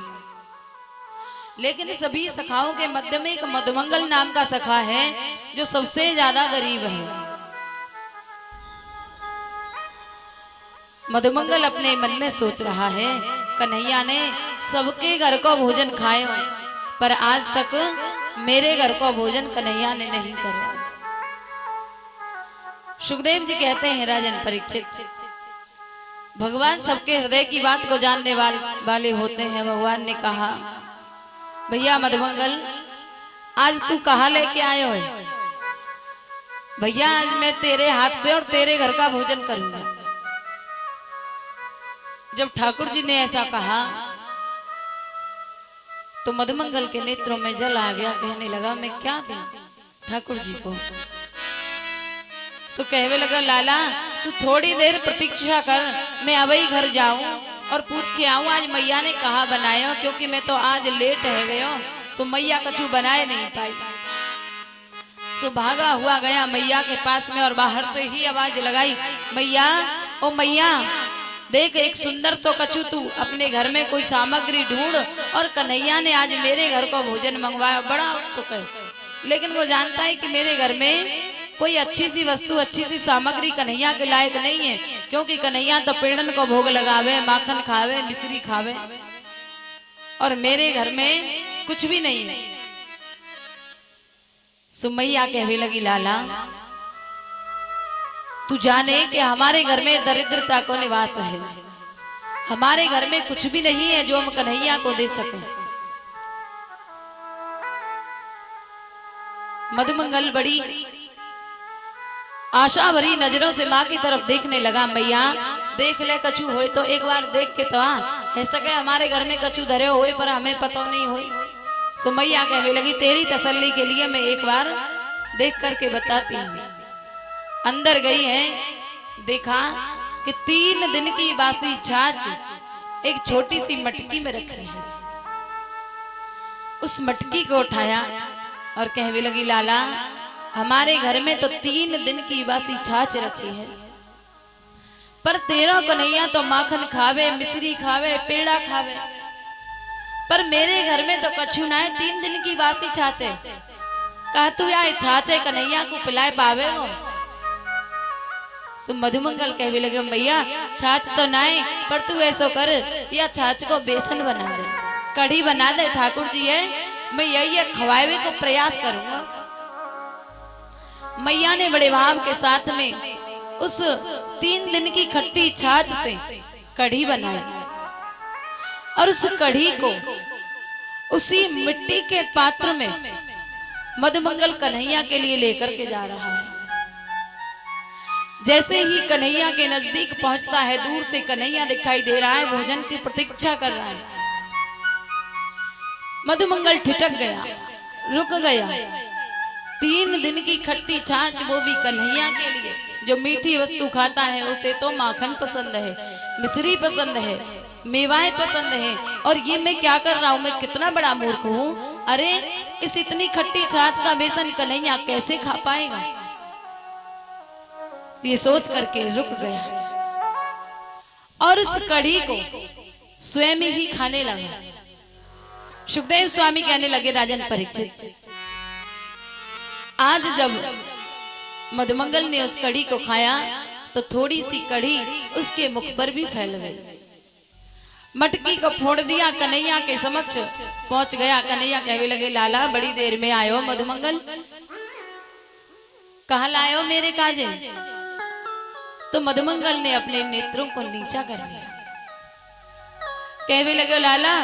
लेकिन सभी सखाओं के मध्य में एक मधुमंगल नाम का सखा है जो सबसे ज्यादा गरीब है। मधुमंगल अपने मन में सोच रहा है, कन्हैया ने सबके घर को भोजन खाया, पर आज तक मेरे घर को भोजन कन्हैया ने नहीं करा। सुखदेव जी कहते हैं राजन परीक्षित, भगवान सबके हृदय की बात को जानने वाले होते हैं। भगवान ने कहा, भैया मधुमंगल, आज तू कहाँ लेके आयो है? भैया आज मैं तेरे हाथ से और तेरे घर का भोजन करूंगा। जब ठाकुर जी ने ऐसा कहा तो मधुमंगल के नेत्रों में जल आ गया। कहने लगा, मैं क्या दूं ठाकुर जी को? सो कहने लगा, लाला तू थोड़ी देर प्रतीक्षा कर, मैं अबही घर जाऊं और पूछ के आऊं आज मैया ने कहा बनाया, क्योंकि मैं तो आज लेट है गयो, सो मैया कछु बनाए नहीं पाई। सो भागा हुआ गया मैया के पास में और बाहर से ही आवाज लगाई, मैया ओ मैया, देख एक सुंदर सो कछु तू अपने घर में कोई सामग्री ढूंढ। और कन्हैया ने आज मेरे घर को भोजन मंगवाया, बड़ा उत्सुक है, लेकिन वो जानता है कि मेरे घर में कोई अच्छी सी वस्तु, अच्छी सी सामग्री कन्हैया के लायक नहीं है, क्योंकि कन्हैया तो पेड़न को भोग लगावे, माखन खावे, मिश्री खावे, और मेरे घर में कुछ भी नहीं है। सुमैया कहने लगी, लाला तू जाने कि हमारे घर में दरिद्रता को निवास है, हमारे घर में कुछ भी नहीं है जो हम कन्हैया को दे सके। मधुमंगल बड़ी आशा भरी नजरों से माँ की तरफ देखने लगा, मैया देख ले कछु होए तो एक बार देख के तो आ सके, हमारे घर में कछु धरे होए पर हमें पता नहीं हुई। सो मैया कहने लगी, तेरी तसल्ली के लिए मैं एक बार देख करके बताती हूँ। अंदर गई है, देखा कि 3 दिन की बासी छाछ एक छोटी सी मटकी में रखी है। उस मटकी को उठाया और कहने लगी, लाला हमारे घर में तो 3 दिन की बासी छाछ रखी है, पर तेरा कन्हैया तो माखन खावे, मिश्री खावे, पेड़ा खावे, पर मेरे घर में तो कछु ना है, 3 दिन की बासी छाछ है। कहा तू या छाछ है कन्हैया को पिलाए पावे हो? मधुमंगल कहने लगे, भैया छाछ तो ना है, पर तू ऐसा कर, या छाछ को बेसन बना दे, कढ़ी बना दे ठाकुर जी है, मैं यही खवावे को प्रयास करूंगा। मैया ने बड़े भाव के साथ में उस 3 दिन की खट्टी छाछ से कढ़ी बनाई और उस कढ़ी को उसी मिट्टी के पात्र में मधुमंगल कन्हैया के लिए लेकर के जा रहा है। जैसे ही कन्हैया के नजदीक पहुंचता है, दूर से कन्हैया दिखाई दे रहा है, भोजन की प्रतीक्षा कर रहा है। मधुमंगल ठिठक गया, रुक गया। 3 दिन की खट्टी छाछ, वो भी कन्हैया के लिए, जो मीठी वस्तु खाता है उसे तो माखन पसंद है, मिश्री पसंद है, मेवाएं पसंद है, और ये मैं क्या कर रहा हूं? मैं कितना बड़ा मूर्ख हूं। अरे इस इतनी खट्टी छाछ का बेसन कन्हैया कैसे खा पाएगा? ये सोच करके रुक गया और उस कढ़ी को स्वयं ही खाने लगा। सुखदेव स्वामी कहने लगे, राजन परीक्षित, आज जब मधुमंगल ने उस कढ़ी को खाया तो थोड़ी सी कढ़ी उसके मुख पर भी फैल गई। मटकी को फोड़ दिया, कन्हैया के समक्ष पहुंच गया। कन्हैया कहने लगे, लाला बड़ी देर में आयो मधुमंगल, कहाँ लायो मेरे काजे? तो मधुमंगल ने अपने नेत्रों को नीचा कर लिया। कहने लगे, लाला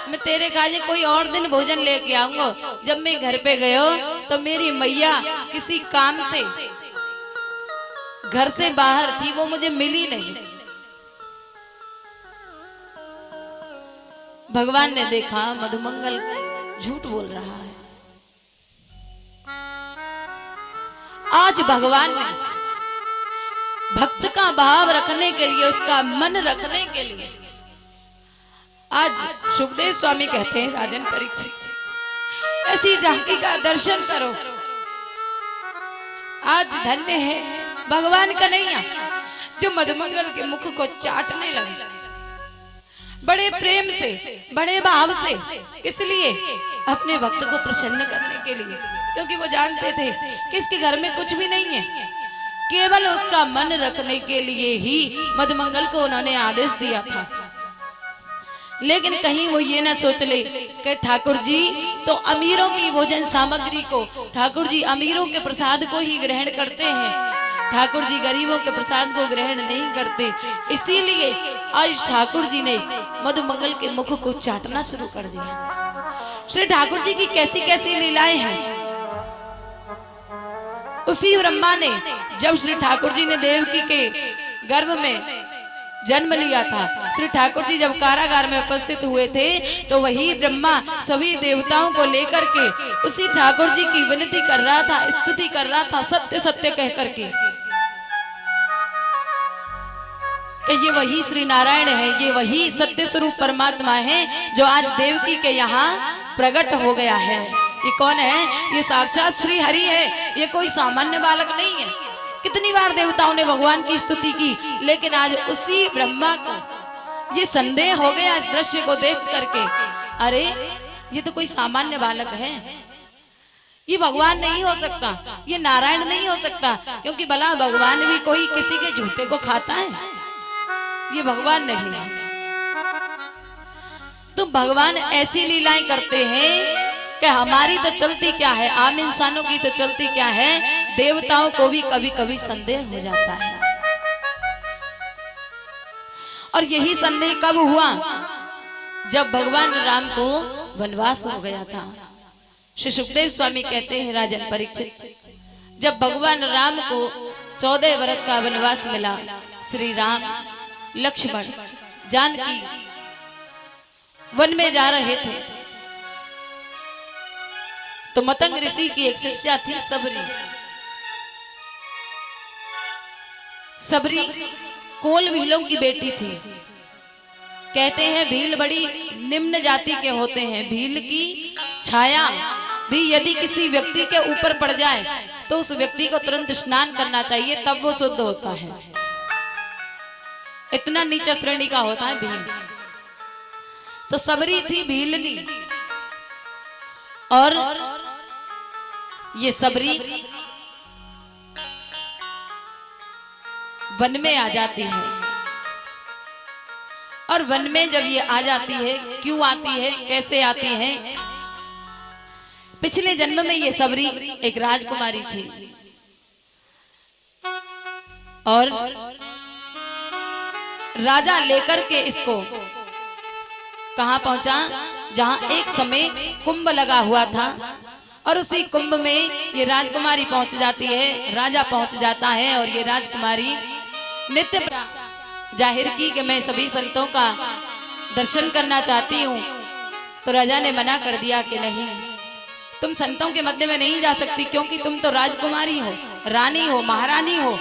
मैं तेरे काजे कोई और दिन भोजन लेके आऊंगा। जब मैं घर पे गयो तो मेरी मैया किसी काम से घर से बाहर थी, वो मुझे मिली नहीं। भगवान ने देखा मधुमंगल झूठ बोल रहा है। आज भगवान ने भक्त का भाव रखने के लिए, उसका मन रखने के लिए, आज सुखदेव स्वामी कहते हैं, राजन परीक्षित, ऐसी झांकी का दर्शन करो। आज धन्य है भगवान कन्हैया जो मधुमंगल के मुख को चाटने लगे, बड़े प्रेम से, बड़े भाव से। इसलिए अपने भक्त को प्रसन्न करने के लिए, क्योंकि वो जानते थे कि इसके घर में कुछ भी नहीं है। केवल उसका मन रखने के लिए ही मधुमंगल को उन्होंने आदेश दिया था। लेकिन कहीं वो ये ना सोच ले कि ठाकुर जी तो अमीरों की भोजन सामग्री को, ठाकुर जी अमीरों के प्रसाद को ही ग्रहण करते हैं, ठाकुर जी गरीबों के प्रसाद को ग्रहण नहीं करते। इसीलिए आज ठाकुर जी ने मधुमंगल के मुख को चाटना शुरू कर दिया। श्री ठाकुर जी की कैसी कैसी लीलाएं हैं। उसी ब्रह्मा ने जब श्री ठाकुर जी ने देवकी के गर्भ में जन्म लिया था, श्री ठाकुर जी जब कारागार में उपस्थित हुए थे तो वही ब्रह्मा सभी देवताओं को लेकर के उसी ठाकुर जी की विनती कर रहा था, स्तुति कर रहा था, सत्य सत्य कह करके कि ये वही श्री नारायण है, ये वही सत्य स्वरूप परमात्मा है जो आज देवकी के यहाँ प्रकट हो गया है। ये कौन है? ये साक्षात श्री हरि है, ये कोई सामान्य बालक नहीं है। कितनी बार देवताओं ने भगवान की स्तुति की, लेकिन आज उसी ब्रह्मा को ये संदेह हो गया इस दृश्य को देख करके, अरे ये तो कोई सामान्य बालक है, ये भगवान नहीं हो सकता, ये नारायण नहीं हो सकता, क्योंकि भला भगवान भी कोई किसी के झूठे को खाता है? ये भगवान नहीं है। तो भगवान ऐसी लीलाएं करते हैं कि हमारी तो चलती क्या है, आम इंसानों की तो चलती क्या है, देवताओं को भी कभी कभी संदेह हो जाता है। और यही संदेह कब हुआ? जब भगवान राम को वनवास हो गया था। श्री सुखदेव स्वामी कहते हैं, राजन परीक्षित, जब भगवान राम को 14 वर्ष का वनवास मिला, श्री राम लक्ष्मण जानकी वन में जा रहे थे तो मतंग ऋषि की एक शिष्या थी सबरी। सबरी कोल भीलों की बेटी थी। कहते हैं भील बड़ी निम्न जाति के होते हैं। भील की छाया भी यदि किसी व्यक्ति के ऊपर पड़ जाए तो उस व्यक्ति को तुरंत स्नान करना चाहिए, तब वो शुद्ध होता है। इतना नीचा श्रेणी का होता है भील। तो सबरी थी भीलनी, और ये सबरी वन में आ जाती है। और वन में जब ये आ जाती है, क्यों आती है, कैसे आती है? पिछले जन्म में ये सबरी एक राजकुमारी थी और राजा लेकर के इसको कहां पहुंचा? जहां एक समय कुंभ लगा हुआ था, और उसी कुंभ में ये राजकुमारी पहुंच जाती है, राजा पहुंच जाता है। और ये राजकुमारी नित्य जाहिर की कि मैं सभी संतों का दर्शन करना चाहती हूँ। तो राजा ने मना कर दिया कि नहीं, तुम संतों के मध्य में नहीं जा सकती, क्योंकि तुम तो राजकुमारी हो, रानी हो, महारानी हो,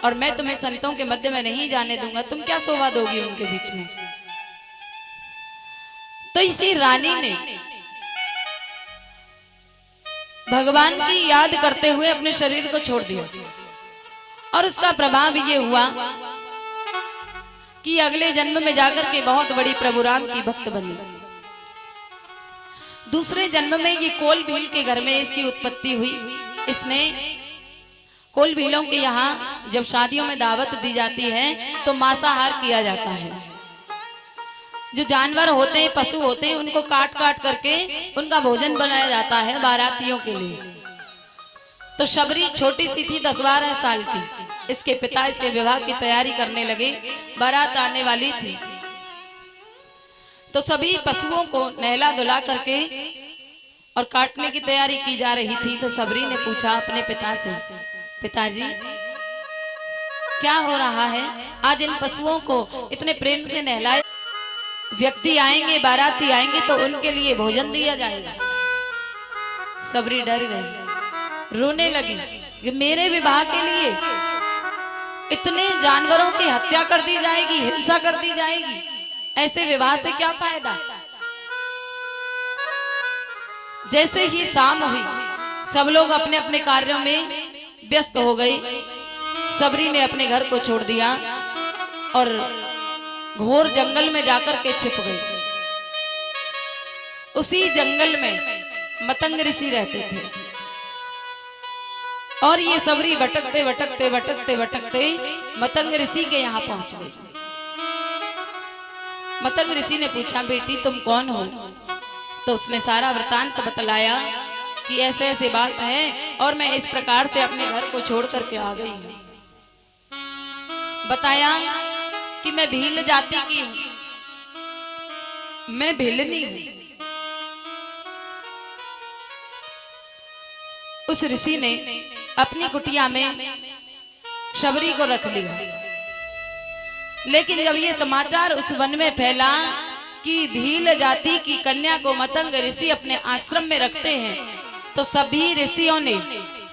और मैं तुम्हें संतों के मध्य में नहीं जाने दूंगा। तुम क्या शोभा दोगी उनके बीच में? तो इसी रानी ने भगवान की याद करते हुए अपने शरीर को छोड़ दिया और उसका प्रभाव ये हुआ कि अगले जन्म में जाकर के बहुत बड़ी प्रभु राम की भक्त बनी। दूसरे जन्म में ये कोल भील के घर में इसकी उत्पत्ति हुई। इसने कोल भीलों के यहाँ जब शादियों में दावत दी जाती है तो मांसाहार किया जाता है। जो जानवर होते हैं, पशु होते हैं, उनको काट काट करके उनका भोजन बनाया जाता है बारातियों के लिए। तो शबरी छोटी सी थी, 10-12 साल की। इसके पिता इसके विवाह की तैयारी करने लगे, बारात आने वाली थी। तो सभी पशुओं को नहला धुला करके और काटने की तैयारी की जा रही थी। तो शबरी ने पूछा अपने पिता से, पिताजी क्या हो रहा है? आज इन पशुओं को इतने प्रेम से नहलाए, व्यक्ति आएंगे, बाराती आएंगे तो उनके लिए भोजन दिया जाएगा। शबरी डर गई, रोने लगी कि मेरे विवाह के लिए इतने जानवरों की हत्या कर दी जाएगी, हिंसा कर दी जाएगी, ऐसे विवाह से क्या फायदा। जैसे ही शाम हुई, सब लोग अपने अपने कार्यों में व्यस्त हो गए। शबरी ने अपने घर को छोड़ दिया और घोर जंगल में जाकर के छिप गई। उसी जंगल में मतंग ऋषि रहते थे और ये शबरी भटकते भटकते भटकते भटकते मतंग ऋषि के यहाँ पहुंच गई। मतंग ऋषि ने पूछा, बेटी तुम कौन हो? तो उसने सारा वृतांत बतलाया कि ऐसे ऐसे बात है और मैं इस प्रकार से अपने घर को छोड़ करके आ गई हूँ। बताया कि मैं भील जाति की हूं, मैं भिलनी हूं। उस ऋषि ने अपनी कुटिया में शबरी को रख लिया। लेकिन जब ये समाचार उस वन में फैला कि भील जाति की कन्या को मतंग ऋषि अपने आश्रम में रखते हैं, तो सभी ऋषियों ने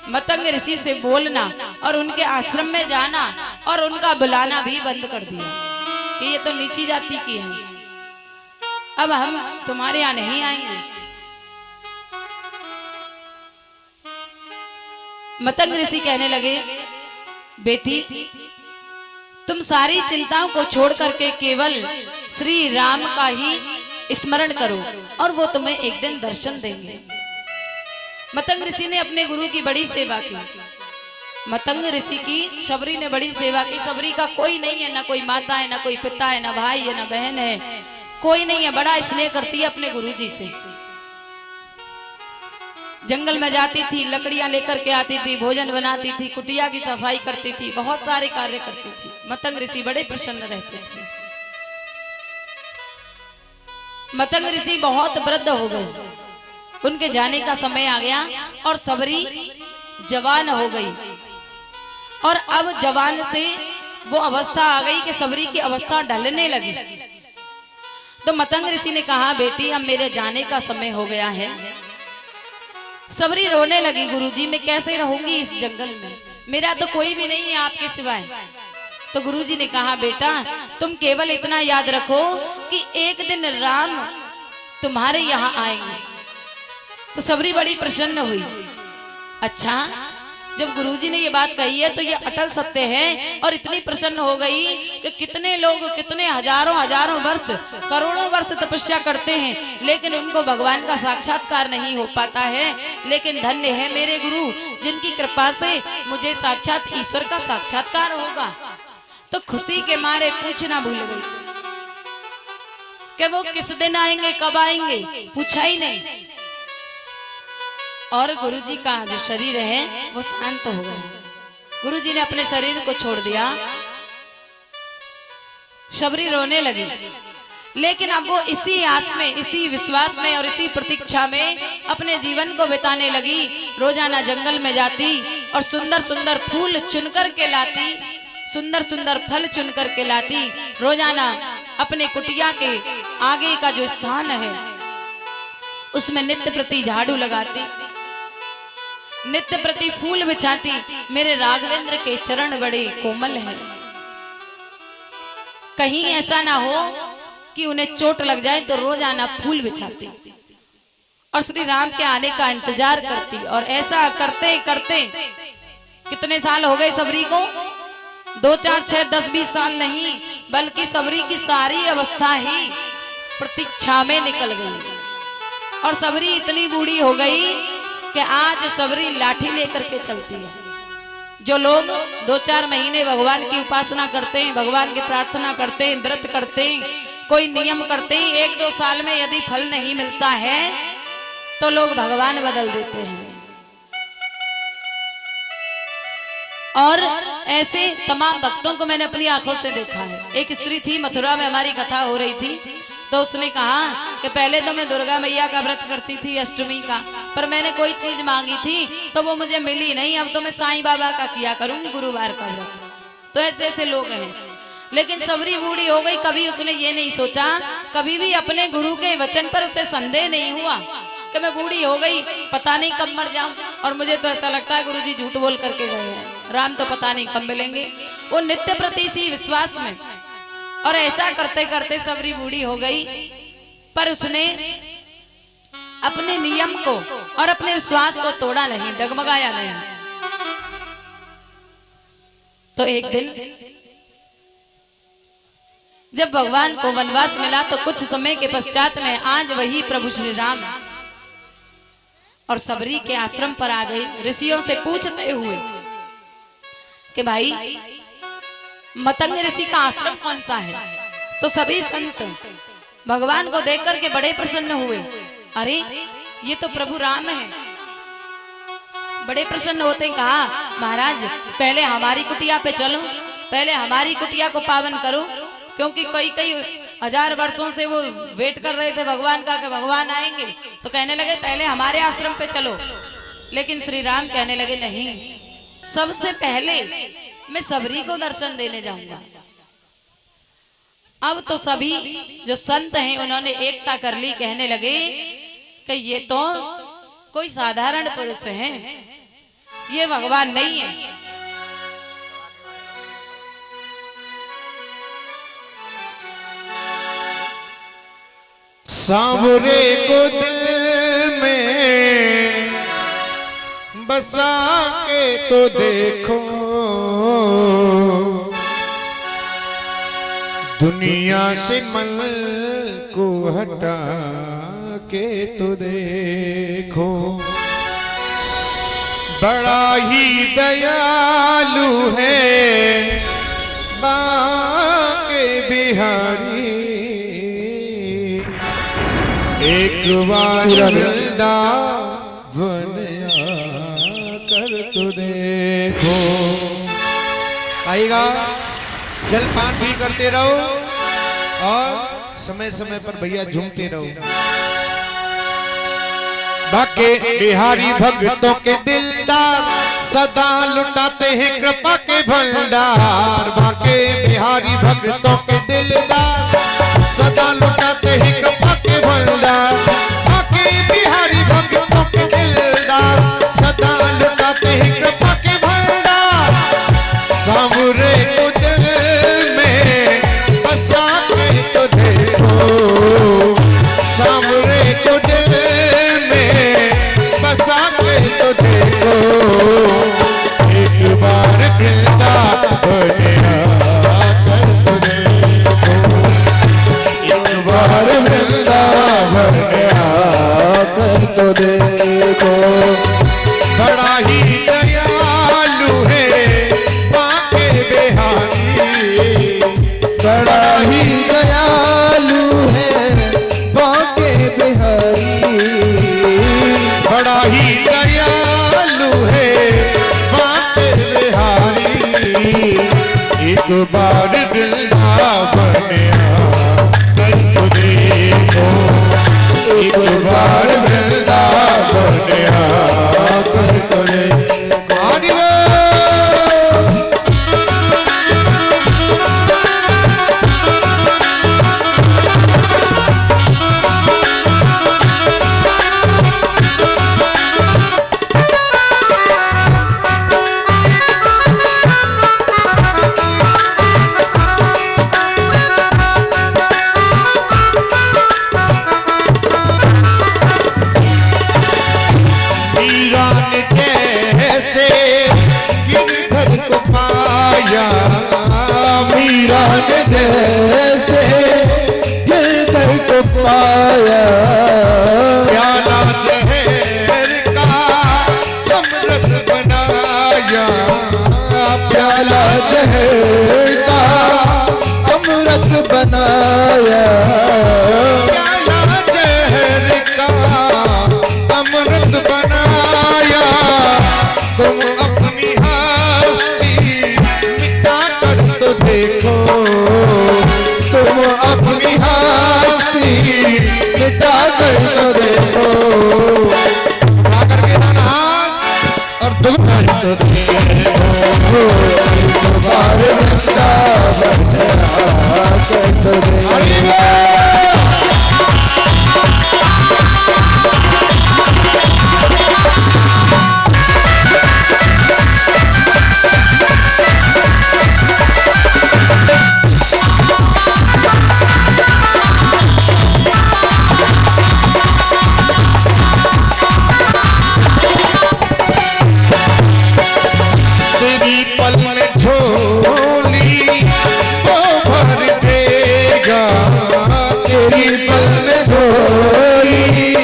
मतंग ऋषि से बोलना और उनके आश्रम में जाना और उनका बुलाना भी बंद कर दिया कि ये तो नीची जाति की है, अब हम तुम्हारे यहाँ नहीं आएंगे। मतंग ऋषि कहने लगे, बेटी तुम सारी चिंताओं को छोड़ करके केवल श्री राम का ही स्मरण करो और वो तुम्हें एक दिन दर्शन देंगे। मतंग ऋषि ने अपने गुरु की बड़ी सेवा की। मतंग ऋषि की शबरी ने बड़ी सेवा की। शबरी का कोई नहीं है, ना कोई माता है, ना कोई पिता है, ना भाई है, ना बहन है, कोई नहीं है। बड़ा स्नेह करती है अपने गुरु जी से। जंगल में जाती थी, लकड़ियां लेकर के आती थी, भोजन बनाती थी, कुटिया की सफाई करती थी, बहुत सारे कार्य करती थी। मतंग ऋषि बड़े प्रसन्न रहते थे। मतंग ऋषि बहुत वृद्ध हो गए, उनके जाने का समय आ गया और शबरी जवान हो गई। और अब जवान से वो अवस्था आ गई कि शबरी की अवस्था ढलने लगी। तो मतंग ऋषि ने कहा, बेटी अब मेरे जाने का समय हो गया है। शबरी रोने लगी, गुरुजी मैं कैसे रहूंगी इस जंगल में, मेरा तो कोई भी नहीं है आपके सिवाय। तो गुरुजी ने कहा, बेटा तुम केवल इतना याद रखो कि एक दिन राम तुम्हारे यहाँ आएंगे। तो शबरी बड़ी प्रसन्न हुई। अच्छा, जब गुरुजी ने ये बात कही है तो ये अटल सत्य है। और इतनी प्रसन्न हो गई कि कितने लोग कितने हजारों वर्ष, करोड़ों वर्ष तपस्या करते हैं, लेकिन उनको भगवान का साक्षात्कार नहीं हो पाता है। लेकिन धन्य है मेरे गुरु, जिनकी कृपा से मुझे साक्षात ईश्वर का साक्षात्कार होगा। तो खुशी के मारे पूछना भूल गई कि वो किस दिन आएंगे, कब आएंगे, पूछा ही नहीं। और गुरुजी का जो शरीर है वो शांत हो गया। गुरुजी ने अपने शरीर को छोड़ दिया। शबरी रोने लगी, लेकिन अब वो इसी आस में, इसी विश्वास में और इसी प्रतीक्षा में अपने जीवन को बिताने लगी। रोजाना जंगल में जाती और सुंदर सुंदर फूल चुनकर के लाती, सुंदर सुंदर फल चुनकर के लाती। रोजाना अपने कुटिया के आगे का जो स्थान है उसमें नित्य प्रति झाड़ू लगाती, नित्य प्रति फूल बिछाती। मेरे राघवेंद्र के चरण बड़े कोमल हैं, कहीं ऐसा ना हो कि उन्हें चोट लग जाए, तो रोजाना फूल बिछाती और श्री राम के आने का इंतजार करती। और ऐसा करते करते कितने साल हो गए शबरी को? 2 4 6 10 20 साल नहीं, बल्कि सबरी की सारी अवस्था ही प्रतीक्षा में निकल गई और सबरी इतनी बूढ़ी हो गई कि आज सबरी लाठी लेकर के चलती है। जो लोग 2 4 महीने भगवान की उपासना करते हैं, भगवान की प्रार्थना करते हैं, व्रत करते हैं, कोई नियम करते हैं, 1 2 साल में यदि फल नहीं मिलता है तो लोग भगवान बदल देते हैं। और ऐसे तमाम भक्तों को मैंने अपनी आंखों से देखा है। एक स्त्री थी, मथुरा में हमारी कथा हो रही थी, तो उसने कहा कि पहले तो मैं दुर्गा मैया का व्रत करती थी अष्टमी का, पर मैंने कोई चीज मांगी थी तो वो मुझे मिली नहीं, अब तो मैं साईं बाबा का किया करूंगी गुरुवार का व्रत। तो ऐसे ऐसे लोग हैं। लेकिन सबरी बूढ़ी हो गई, कभी उसने ये नहीं सोचा, कभी भी अपने गुरु के वचन पर उसे संदेह नहीं हुआ कि मैं बूढ़ी हो गई, पता नहीं कब मर जाऊं। और मुझे तो ऐसा लगता है गुरुजी झूठ बोल करके गए हैं, राम तो पता नहीं कब मिलेंगे। वो नित्य प्रति सी विश्वास में, और ऐसा करते करते सबरी बूढ़ी हो गई, पर उसने अपने नियम को और अपने विश्वास को तोड़ा नहीं, डगमगाया नहीं। तो एक दिन जब भगवान को वनवास मिला तो कुछ समय के पश्चात में आज वही प्रभु श्री राम और सबरी के आश्रम पर आ गए, ऋषियों से पूछते हुए कि भाई मतंग ऋषि का आश्रम कौन सा है। तो सभी संत भगवान को देख करके बड़े प्रसन्न हुए। अरे ये तो प्रभु राम है। बड़े प्रसन्न होते कहा, महाराज पहले हमारी कुटिया पे चलो, पहले हमारी कुटिया को पावन करो, क्योंकि कई कई हजार वर्षों से वो वेट कर रहे थे भगवान का कि भगवान आएंगे। तो कहने लगे पहले हमारे आश्रम पे चलो। लेकिन श्री राम कहने लगे नहीं, सबसे पहले मैं सबरी को दर्शन देने जाऊंगा। अब तो सभी जो संत हैं उन्होंने एकता कर ली, कहने लगे कि ये तो कोई साधारण पुरुष है, ये भगवान नहीं है। सांवरे को दिल में बसा के तो देखो, दुनिया से मन को हटा के तो देखो। बड़ा ही दयालु है बाके बिहारी, एक बार वृंदावन कर तो देखो। आएगा, जलपान भी करते रहो और समय समय पर भैया झूमते रहो। बाके बिहारी भक्तों के दिलदार, सदा लुटाते हैं कृपा के भंडार। बाके बिहारी भक्तों के दिलदार, सदा लुटाते हैं कृपा के भंडार। बाके बिहारी भक्तों के दिलदार, सदा लुटाते हैं कृपा के भंडार। सांवरे को दिल में बसा के तो देखो, सांवरे को दिल में बसा के तो देखो। एक बार वृंदावन आकर तो देखो, एक बार वृंदावन आकर तो देखो। बड़ा ही दयालु है बाके बिहारी, बड़ा ही दयालु है बाके बिहारी। बड़ा ही दयालु है बाके बिहारी। एक बार वृंदावन आकर तो देखो, एक बार वृंदावन आकर तो देखो। हरि बोल। वीरान जैसे जैसे हृदय को पाया, प्याला जहर का अमृत बनाया, प्याला जहर का अमृत बनाया, प्याला जहर का अमृत बनाया। तुम अपनी हस्ती मिटा कर तो देखो, तुम अपनी हस्ती मिटा कर तो देखो, उठा करके दाना हाथ और तुम कर तो देखो। एक बार वृंदावन आकर तो देखो। तेरी पल में झोली वो भर देगा, तेरी पल में झोली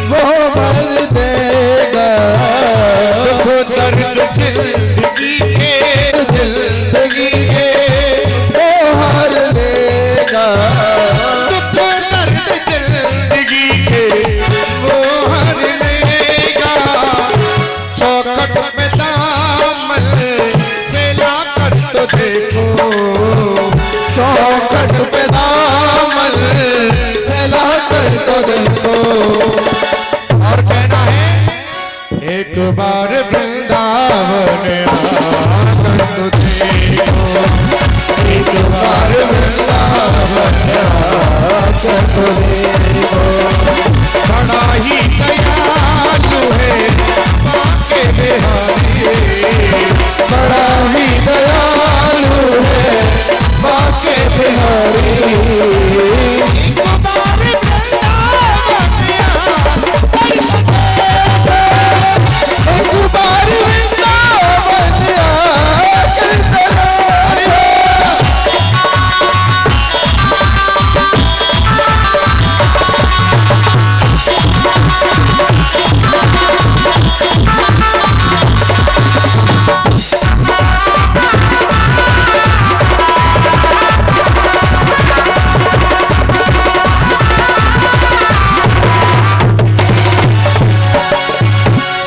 वो भर देगा, दुख दर्द जिंदगी के जिंदगी के वो हर लेगा, दुख दर्द जिंदगी के वो हर लेगा। चौखट में दामन फैला कर तो देखो, चौखट पे दामन फैला कर तो देखो। और कहना है एक बार वृंदावन आकर तो देखो, एक बार वृंदावन आकर तो देखो, बड़ा ही दयालु है बाके बिहारी, बड़ा ही दयालु है बाके बिहारी। एक बार वृंदावन आकर तो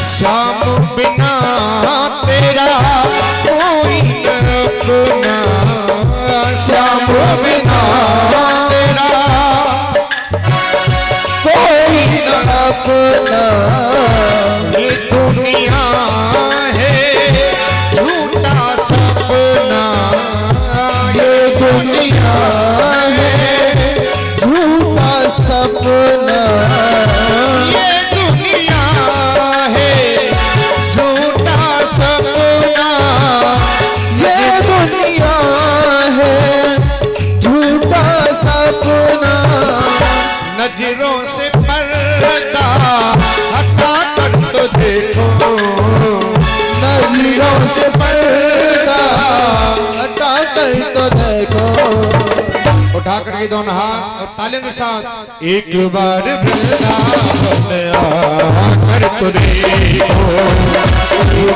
श्याम बिना तेरा कोई न अपना, श्याम बिना तेरा कोई न अपना, ये दुनिया है झूठा सपना, ये दुनिया है झूठा सपना, ये दुनिया है झूठा सपना। ये दुनिया है झूठा सपना, नजरों से पर्दा हटा कर तो देखो, नजरों से पर्दा हटा कर तो देखो। उठा करके दोनों हाथ और तालियों के साथ एक बार वृंदावन आकर तो देखो, एक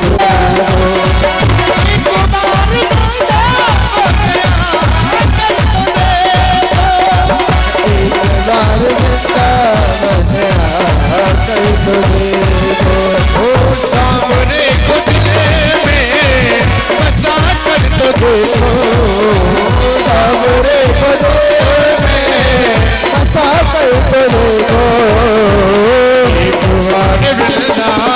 बार वृंदावन आकर तो देखो, ओ सामने खुद में बसा कर तो देखो, सामने बजे में फंसा कर तो देखो। एक बार वृंदावन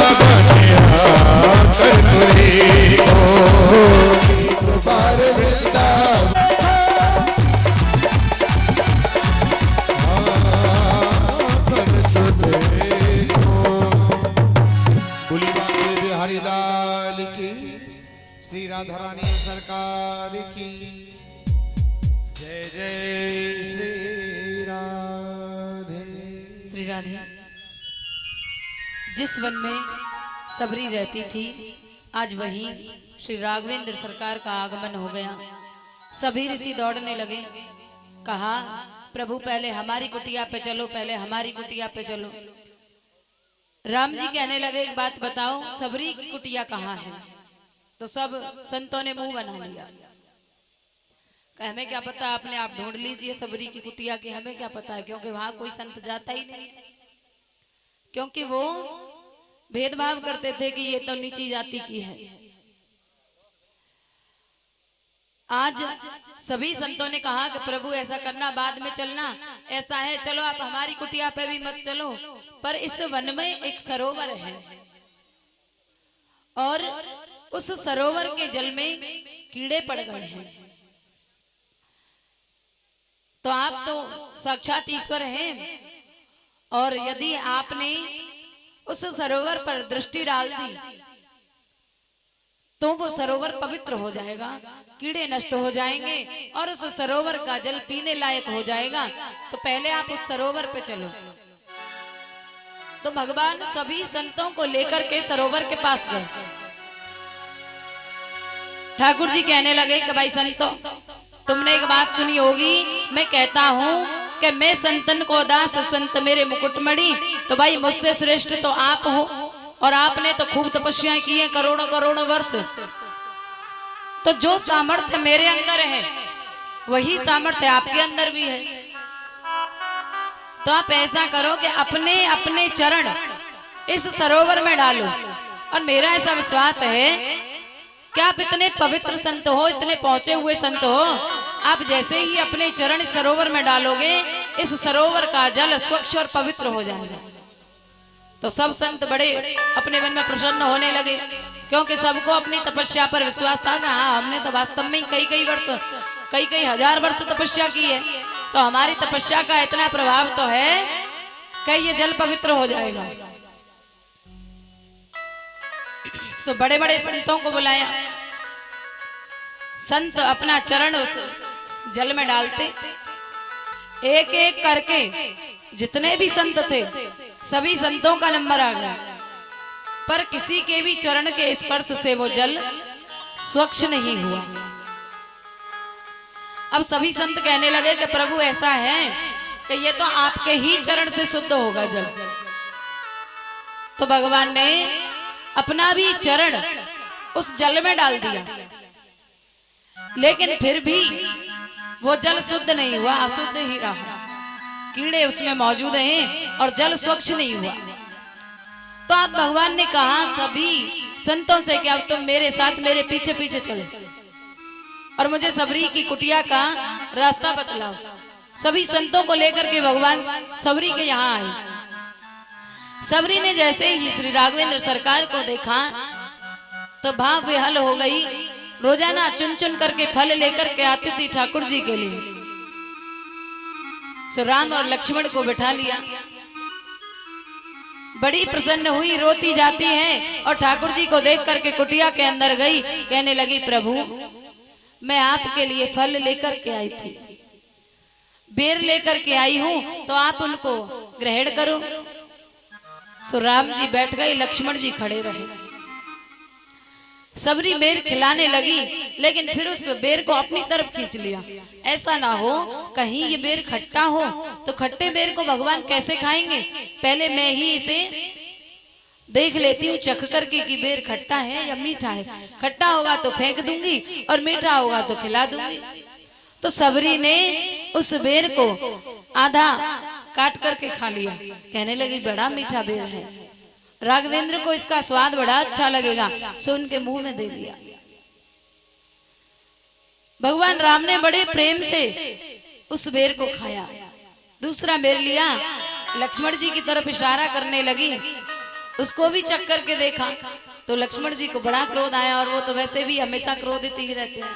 आकर तो देखो, एक बार वृंदावन बिहारी लाल की, श्री राधा रानी सरकार की जय जय श्री राधे। श्री राधे। जिस वन में सबरी रहती थी, आज वहीं श्री राघवेंद्र सरकार का आगमन हो गया। सभी ऋषि दौड़ने लगे। कहा प्रभु पहले हमारी कुटिया पे चलो, पहले हमारी कुटिया पे चलो। राम जी कहने लगे एक बात बताओ, सबरी की कुटिया कहाँ है? तो सब संतों ने मुंह बना लिया। हमें क्या पता, अपने आप ढूंढ लीजिए सबरी की कुटिया की, हमें क्या पता है, क्योंकि वहां कोई संत जाता ही नहीं, क्योंकि वो भेदभाव करते थे कि ये तो नीची जाति की है। आज सभी संतों ने कहा कि प्रभु ऐसा करना, बाद में चलना, ऐसा है चलो आप हमारी कुटिया पे भी मत चलो, पर इस वन में एक सरोवर है और उस सरोवर के जल में कीड़े पड़ गए हैं। तो आप तो साक्षात ईश्वर हैं और यदि आपने उस सरोवर पर दृष्टि डाल दी तो वो सरोवर पवित्र हो जाएगा, कीड़े नष्ट हो जाएंगे और उस सरोवर का जल पीने लायक हो जाएगा। तो पहले आप उस सरोवर पे चलो। तो भगवान सभी संतों को लेकर के सरोवर के पास गए। ठाकुर जी कहने लगे कि भाई संतों, तुमने एक बात सुनी होगी, मैं कहता हूँ कि मैं संतन को दास, संत मेरे मुकुटमणि। तो भाई मुझसे श्रेष्ठ तो आप हो और आपने तो खूब तपस्या की है करोड़ों करोड़ों वर्ष। तो जो सामर्थ्य मेरे अंदर है वही सामर्थ्य आपके अंदर भी है। तो आप ऐसा करो कि अपने अपने चरण इस सरोवर में डालो। और मेरा ऐसा विश्वास है कि आप इतने पवित्र संत हो, इतने पहुंचे हुए संत हो, आप जैसे ही अपने चरण इस सरोवर में डालोगे, इस सरोवर का जल स्वच्छ और पवित्र हो जाएगा। तो सब संत बड़े अपने मन में प्रसन्न होने लगे, क्योंकि सबको अपनी तपस्या पर विश्वास था कि हाँ, हमने तो वास्तव में कई कई वर्ष, कई कई हजार वर्ष तपस्या की है, तो हमारी तपस्या का इतना प्रभाव तो है कि ये जल पवित्र हो जाएगा। सो बड़े बड़े संतों को बुलाया। संत अपना चरण उस जल में डालते, एक एक करके जितने भी संत थे सभी संतों का नंबर आ गया, पर किसी के भी चरण के स्पर्श से वो जल स्वच्छ नहीं हुआ। अब सभी संत कहने लगे कि प्रभु ऐसा है कि ये तो आपके ही चरण से शुद्ध होगा जल। तो भगवान ने अपना भी चरण उस जल में डाल दिया, लेकिन फिर भी वो जल शुद्ध नहीं हुआ, अशुद्ध ही रहा। कीड़े उसमें मौजूद हैं और जल स्वच्छ नहीं हुआ। तो आप भगवान ने कहा सभी संतों से कि अब तुम मेरे साथ मेरे पीछे पीछे चलो और मुझे सबरी की कुटिया का रास्ता बतलाओ। सभी संतों को लेकर के भगवान सबरी के यहाँ आए। सबरी ने जैसे ही श्री राघवेंद्र सरकार को देखा तो भाव विहल हो गई। रोजाना चुन चुन करके फल लेकर के आती थी ठाकुर जी के लिए। सो राम और लक्ष्मण को बिठा लिया, बड़ी प्रसन्न हुई, रोती जाती है और ठाकुर जी को देख करके कुटिया के अंदर गई। कहने लगी प्रभु मैं आपके लिए फल लेकर के आई थी, बेर लेकर के आई हूं, तो आप उनको ग्रहण करो। सो राम जी बैठ गए, लक्ष्मण जी खड़े रहे। सबरी बेर खिलाने लगी, लेकिन फिर उस बेर को अपनी तरफ खींच लिया। ऐसा ना हो कहीं ये बेर खट्टा हो, तो खट्टे बेर को भगवान कैसे खाएंगे, पहले मैं ही इसे देख लेती हूँ चख करके कि बेर खट्टा है या मीठा है। खट्टा होगा तो फेंक दूंगी और मीठा होगा तो खिला दूंगी। तो सबरी ने उस बेर को आधा काट करके खा लिया। कहने लगी बड़ा मीठा बेर है, राघवेंद्र को इसका स्वाद बड़ा अच्छा लगेगा, सो उनके मुंह में दे दिया। भगवान राम ने बड़े प्रेम से उस बेर को खाया। दूसरा बेर लिया, लक्ष्मण जी की तरफ इशारा करने लगी, उसको भी चख करके देखा तो लक्ष्मण जी को बड़ा क्रोध आया, और वो तो वैसे भी हमेशा क्रोधित ही रहते हैं।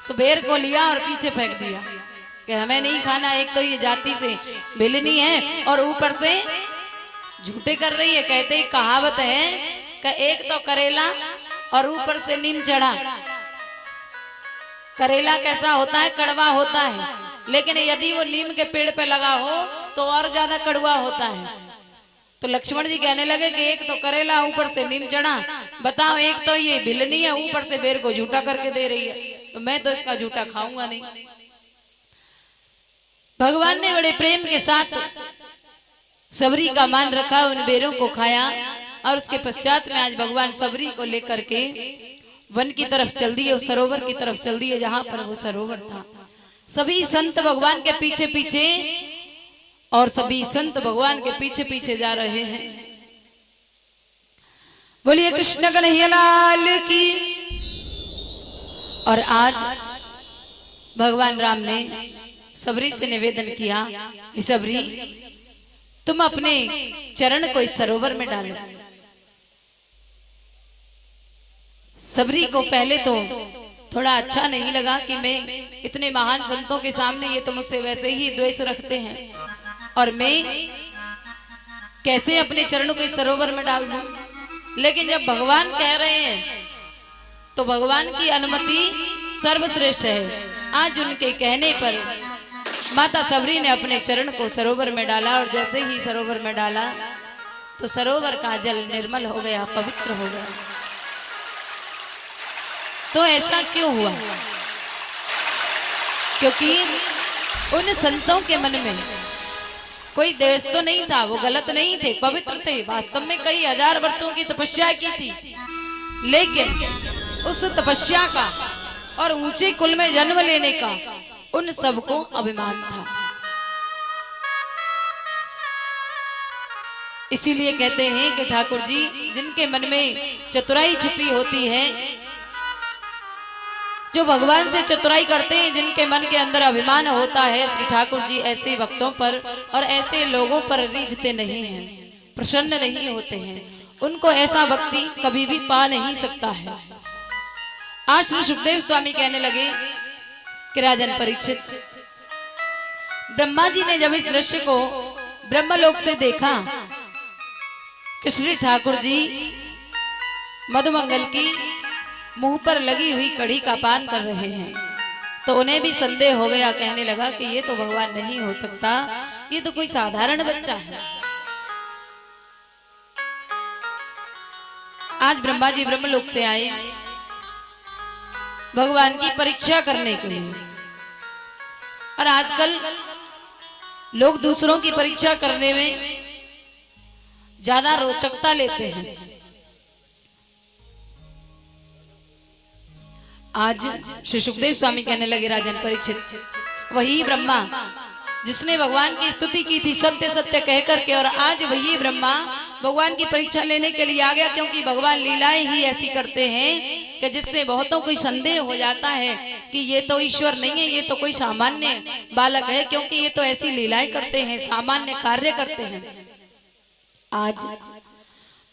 सो बेर को लिया और पीछे फेंक दिया कि हमें नहीं खाना, एक तो ये जाति से भिलनी है और ऊपर से झूठे कर रही है। कहते ही कहावत है कि एक तो करेला और ऊपर से नीम चढ़ा। करेला कैसा होता है, कड़वा होता है, लेकिन यदि वो नीम के पेड़ पे लगा हो तो और ज्यादा कड़वा होता है। तो लक्ष्मण जी कहने लगे कि एक तो करेला ऊपर से नीम चढ़ा, बताओ एक तो ये भिलनी है, ऊपर से बेर को झूठा करके दे रही है। तो मैं तो इसका झूठा खाऊंगा नहीं। भगवान ने बड़े प्रेम के साथ सबरी का मान रखा, उन बेरों को खाया और उसके पश्चात में आज भगवान सबरी को लेकर के वन की तरफ चल दिए, उस सरोवर की तरफ चल दिए जहां पर वो सरोवर था। सभी संत भगवान के पीछे पीछे और सभी संत भगवान के पीछे पीछे जा रहे हैं। बोलिए कृष्ण कन्हैया लाल की। और आज भगवान राम ने सबरी से निवेदन किया, सबरी तुम अपने चरण को इस सरोवर में डालो। सबरी को पहले तो थोड़ा अच्छा नहीं लगा कि मैं इतने महान संतों के सामने, ये तो मुझसे वैसे ही द्वेष रखते हैं और मैं कैसे अपने चरणों को इस सरोवर में डाल दूं। लेकिन जब भगवान कह रहे हैं तो भगवान की अनुमति सर्वश्रेष्ठ है। आज उनके कहने पर माता सबरी ने अपने चरण को सरोवर में डाला और जैसे ही सरोवर में डाला तो सरोवर का जल निर्मल हो गया, पवित्र हो गया। तो ऐसा क्यों हुआ? क्योंकि उन संतों के मन में कोई द्वेष तो नहीं था, वो गलत नहीं थे, पवित्र थे। वास्तव में कई हजार वर्षों की तपस्या की थी, लेकिन उस तपस्या का और ऊंचे कुल में जन्म लेने का उन सबको अभिमान था। इसीलिए कहते हैं कि ठाकुर जी जिनके मन में चतुराई छिपी होती है, जो भगवान से चतुराई करते हैं, जिनके मन के अंदर अभिमान होता है, श्री ठाकुर जी ऐसे भक्तों पर और ऐसे लोगों पर रीझते नहीं हैं, प्रसन्न नहीं होते हैं। उनको ऐसा भक्ति कभी भी पा नहीं सकता है। आज श्री सुखदेव स्वामी कहने लगे कि राजन परीक्षित, ब्रह्मा जी ने जब इस दृश्य को ब्रह्मलोक से देखा कि श्री ठाकुर जी मधुमंगल की मुंह पर लगी हुई कड़ी का पान कर रहे हैं, तो उन्हें भी संदेह हो गया। कहने लगा कि ये तो भगवान नहीं हो सकता, ये तो कोई साधारण बच्चा है। आज ब्रह्मा जी ब्रह्मलोक से आए भगवान की परीक्षा करने के लिए, और आजकल लोग दूसरों की परीक्षा करने में ज्यादा रोचकता लेते हैं। आज श्री सुखदेव स्वामी कहने लगे, राजन परीक्षित, वही ब्रह्मा जिसने भगवान की स्तुति की थी सत्य सत्य कह करके, और आज वही ब्रह्मा भगवान की परीक्षा लेने के लिए आ गया, क्योंकि भगवान लीलाएं ही ऐसी करते हैं कि जिससे बहुतों को संदेह हो जाता है कि ये तो ईश्वर नहीं है, ये तो कोई सामान्य बालक है, क्योंकि ये तो ऐसी लीलाएं करते हैं, सामान्य कार्य करते हैं। आज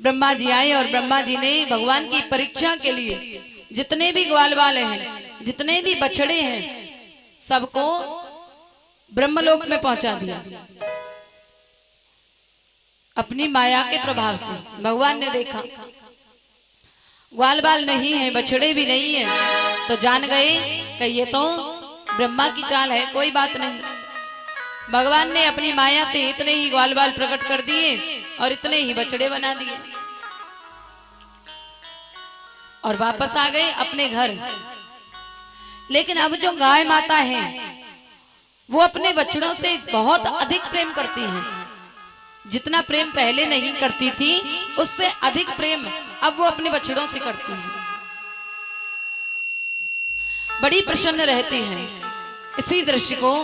ब्रह्मा जी आए और ब्रह्मा जी ने भगवान की परीक्षा के लिए जितने भी ग्वाल वाले हैं, जितने भी बछड़े हैं, सबको ब्रह्मलोक में पहुंचा दिया। अपनी माया के प्रभाव से भगवान ने देखा ग्वाल बाल नहीं है, बछड़े भी नहीं है, तो जान गए कि ये तो ब्रह्मा की चाल है, कोई बात नहीं। भगवान ने अपनी माया से इतने ही ग्वाल बाल प्रकट कर दिए और इतने ही बछड़े बना दिए और वापस आ गए अपने घर। लेकिन अब जो गाय माता है वो अपने बछड़ों से बहुत अधिक प्रेम करती हैं। जितना प्रेम पहले नहीं करती थी, उससे अधिक प्रेम अब वो अपने बछड़ों से करती हैं। बड़ी प्रसन्न रहती हैं। इसी दृश्य को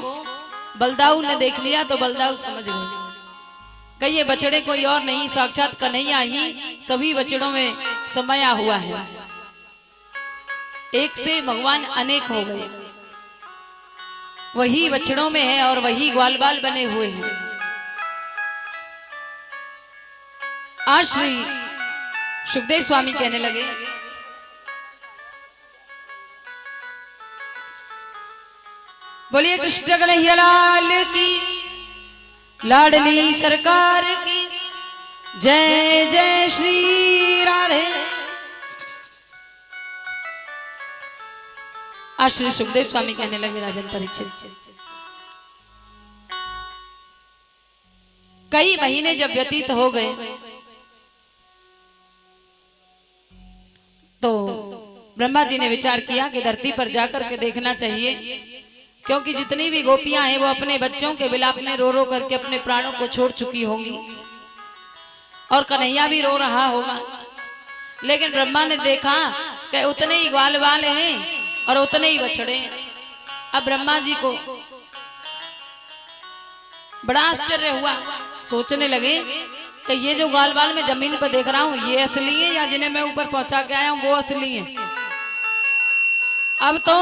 बलदाऊ ने देख लिया तो बलदाऊ समझ गए कि ये बछड़े कोई और नहीं, साक्षात कन्हैया ही सभी बछड़ों में समाया हुआ है। एक से भगवान अनेक हो गए, वही बछड़ों में है और वही ग्वाल बाल बने हुए हैं। आज श्री सुखदेव स्वामी कहने लगे, बोलिए कृष्ण कन्हैया लाल की, लाडली सरकार की जय जय श्री राधे। आज श्री सुखदेव स्वामी कहने लगे, राजन परीक्षित, कई महीने जब व्यतीत हो गए तो ब्रह्मा जी ने विचार किया कि धरती पर जाकर के देखना चाहिए, क्योंकि जितनी भी गोपियां हैं वो अपने बच्चों के विलाप में रो रो करके अपने प्राणों को छोड़ चुकी होंगी और कन्हैया भी रो रहा होगा। लेकिन ब्रह्मा ने देखा कि उतने ही ग्वाल वाल हैं और उतने ही बछड़े हैं। अब ब्रह्मा जी को बड़ा आश्चर्य हुआ, सोचने लगे कि ये जो ग्वाल वाल मैं जमीन पर देख रहा हूं ये असली है या जिन्हें मैं ऊपर पहुंचा के आया हूं वो असली है। अब तो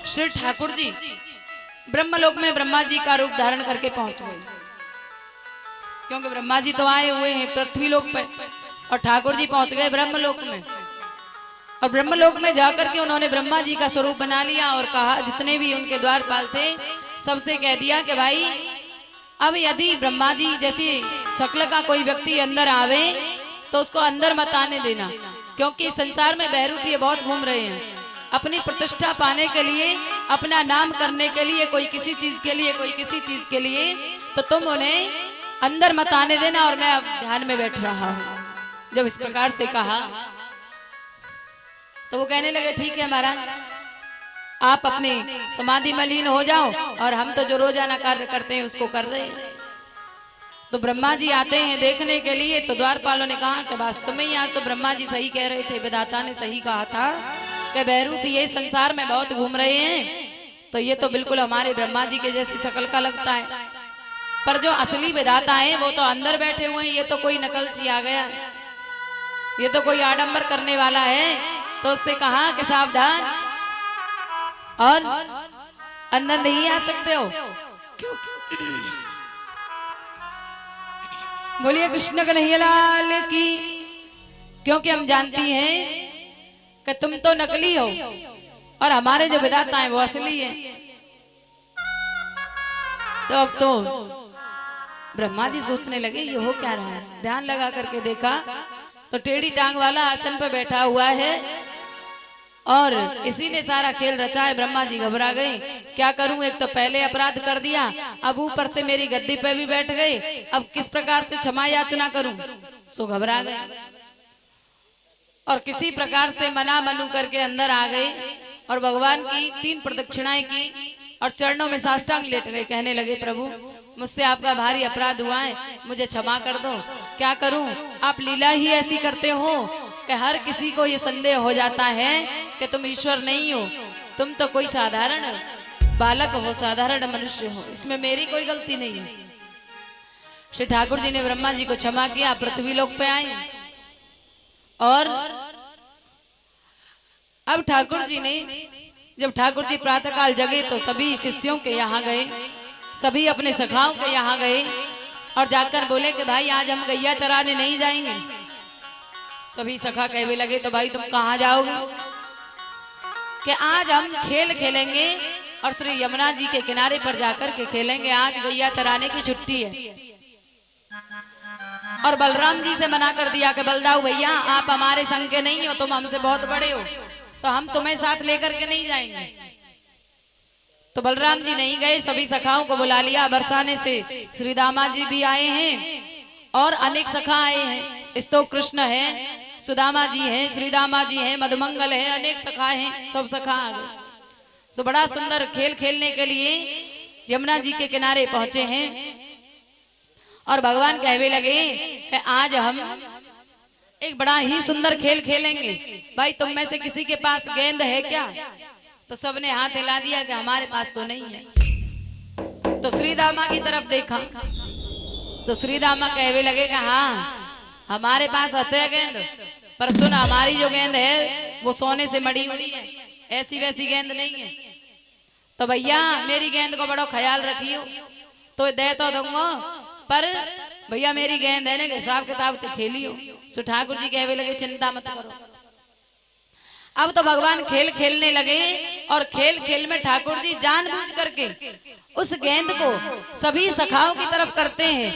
श्री ठाकुर जी ब्रह्मलोक में ब्रह्मा जी का रूप धारण करके पहुंच गए, क्योंकि ब्रह्मा जी तो आए हुए हैं पृथ्वी लोक पे और ठाकुर जी पहुंच गए ब्रह्मलोक में। और ब्रह्मलोक में जाकर के उन्होंने ब्रह्मा जी का स्वरूप बना लिया और कहा, जितने भी उनके द्वारपाल थे सबसे कह दिया कि भाई अब यदि ब्रह्मा जी जैसी शक्ल का कोई व्यक्ति अंदर आवे तो उसको अंदर मत आने देना, क्योंकि संसार में बहरूपी बहुत घूम रहे हैं अपनी प्रतिष्ठा पाने के लिए, अपना नाम करने के लिए, कोई किसी चीज के लिए, कोई किसी चीज के लिए, तो तुम उन्हें अंदर मत आने देना और मैं अब ध्यान में बैठ रहा हूं। जब इस प्रकार से कहा तो वो कहने लगे, ठीक है महाराज, आप अपने समाधि में लीन हो जाओ और हम तो जो रोजाना कार्य करते हैं उसको कर रहे हैं। तो ब्रह्मा जी आते हैं देखने के लिए, तो द्वारपालों ने कहा कि वास्तव में आज तो ब्रह्मा जी सही कह रहे थे, विधाता ने सही कहा था कि बहरूपी ये संसार में बहुत घूम रहे हैं, तो ये तो बिल्कुल हमारे ब्रह्मा जी के जैसी शक्ल का लगता है, पर जो असली विधाता है वो तो अंदर बैठे हुए हैं, ये तो कोई नकलची आ गया है, ये तो कोई आडंबर करने वाला है। तो उससे कहा कि सावधान, और अंदर नहीं आ सकते हो। क्यों? बोलिए कृष्ण कन्हैया लाल की। क्योंकि हम जानती हैं कि तुम तो नकली हो और हमारे जो विधाता हैं वो असली है। तो अब तो ब्रह्मा जी सोचने लगे ये हो क्या रहा है। ध्यान लगा करके देखा तो टेढ़ी टांग वाला आसन पर बैठा हुआ है और इसी ने सारा खेल रचा है। ब्रह्मा जी घबरा गए, क्या करूं, एक तो पहले अपराध कर दिया, अब ऊपर से मेरी गद्दी पे भी बैठ गए, अब किस प्रकार से क्षमा याचना करूं। सो घबरा गए और किसी प्रकार से मना मनू करके अंदर आ गए और भगवान की 3 प्रदक्षिणाएं की और चरणों में साष्टांग लेट गए। कहने लगे, प्रभु मुझसे आपका भारी अपराध हुआ है, मुझे क्षमा कर दो। क्या करूं, आप लीला ही ऐसी करते हो कि हर किसी को ये संदेह हो जाता है कि तुम ईश्वर नहीं हो, तुम तो कोई साधारण बालक हो, साधारण मनुष्य हो, इसमें मेरी कोई गलती नहीं है। श्री ठाकुर जी ने ब्रह्मा जी को क्षमा किया, पृथ्वी लोक पे आए और अब ठाकुर जी ने, जब ठाकुर जी प्रातःकाल जगे तो सभी शिष्यों के यहाँ गए, सभी अपने सखाओं के यहाँ गए और जाकर बोले कि भाई आज हम गैया चराने नहीं जाएंगे। सभी सखा कहने लगे, तो भाई तुम कहाँ जाओगे? कि आज हम खेल खेलेंगे और श्री यमुना जी के किनारे पर जाकर के खेलेंगे, आज गैया चराने की छुट्टी है। और बलराम जी से मना कर दिया कि बलदाऊ भैया आप हमारे संग के नहीं हो, तुम हमसे बहुत बड़े हो, तो हम तुम्हें साथ लेकर के नहीं जाएंगे। तो बलराम जी नहीं गए, सभी सखाओं को बुला लिया। बरसाने से श्री दामा जी भी आए हैं और अनेक सखा आए हैं। स्तोक कृष्ण है, सुदामा जी हैं, श्री दामा जी हैं, मधुमंगल हैं, अनेक सखा हैं, सब सखा आ गए। सो बड़ा सुंदर खेल खेलने के लिए यमुना जी के किनारे पहुंचे हैं और भगवान कहने लगे कि आज हम एक बड़ा ही सुंदर खेल खेलेंगे। भाई तुम में से किसी के पास गेंद है क्या? तो सबने हाथ हिला दिया कि हमारे पास तो नहीं है। तो श्री दामा की तरफ देखा तो श्री दामा कहने लगे कि हाँ हमारे पास आते है गेंद, पर सुन हमारी जो गेंद है वो सोने से मड़ी हुई है, ऐसी वैसी गेंद नहीं है। तो भैया मेरी गेंद को बड़ा ख्याल रखियो, तो दे तो दूंगा, पर भैया मेरी गेंद है ना हिसाब किताब तो खेलियो। तो ठाकुर जी कहने लगे चिंता मत करो। अब तो भगवान खेल खेलने लगे और खेल खेल में ठाकुर जी जानबूझ करके उस गेंद को सभी सखाओं की तरफ करते हैं,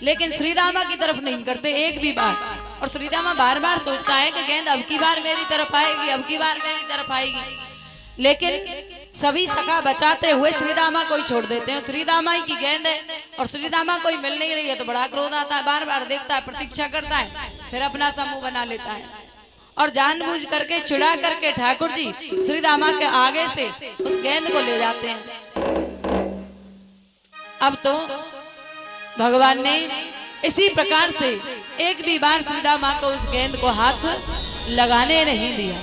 लेकिन श्रीदामा की तरफ नहीं करते एक भी बार। और श्रीदामा बार बार सोचता है कि गेंद अब की बार मेरी तरफ आएगी, अब की बार मेरी तरफ आएगी, लेकिन सभी सखा बचाते हुए श्रीदामा को ही छोड़ देते हैं। श्रीदामा ही की गेंद है और श्रीदामा कोई मिल नहीं रही है तो बड़ा क्रोध आता है, बार बार देखता है, प्रतीक्षा करता है, फिर अपना समूह बना लेता है और जानबूझ करके चिढ़ा करके ठाकुर जी श्री दामा के आगे से उस गेंद को ले जाते हैं। अब तो भगवान ने इसी प्रकार से एक भी बार श्री दामा को उस गेंद को हाथ लगाने नहीं दिया।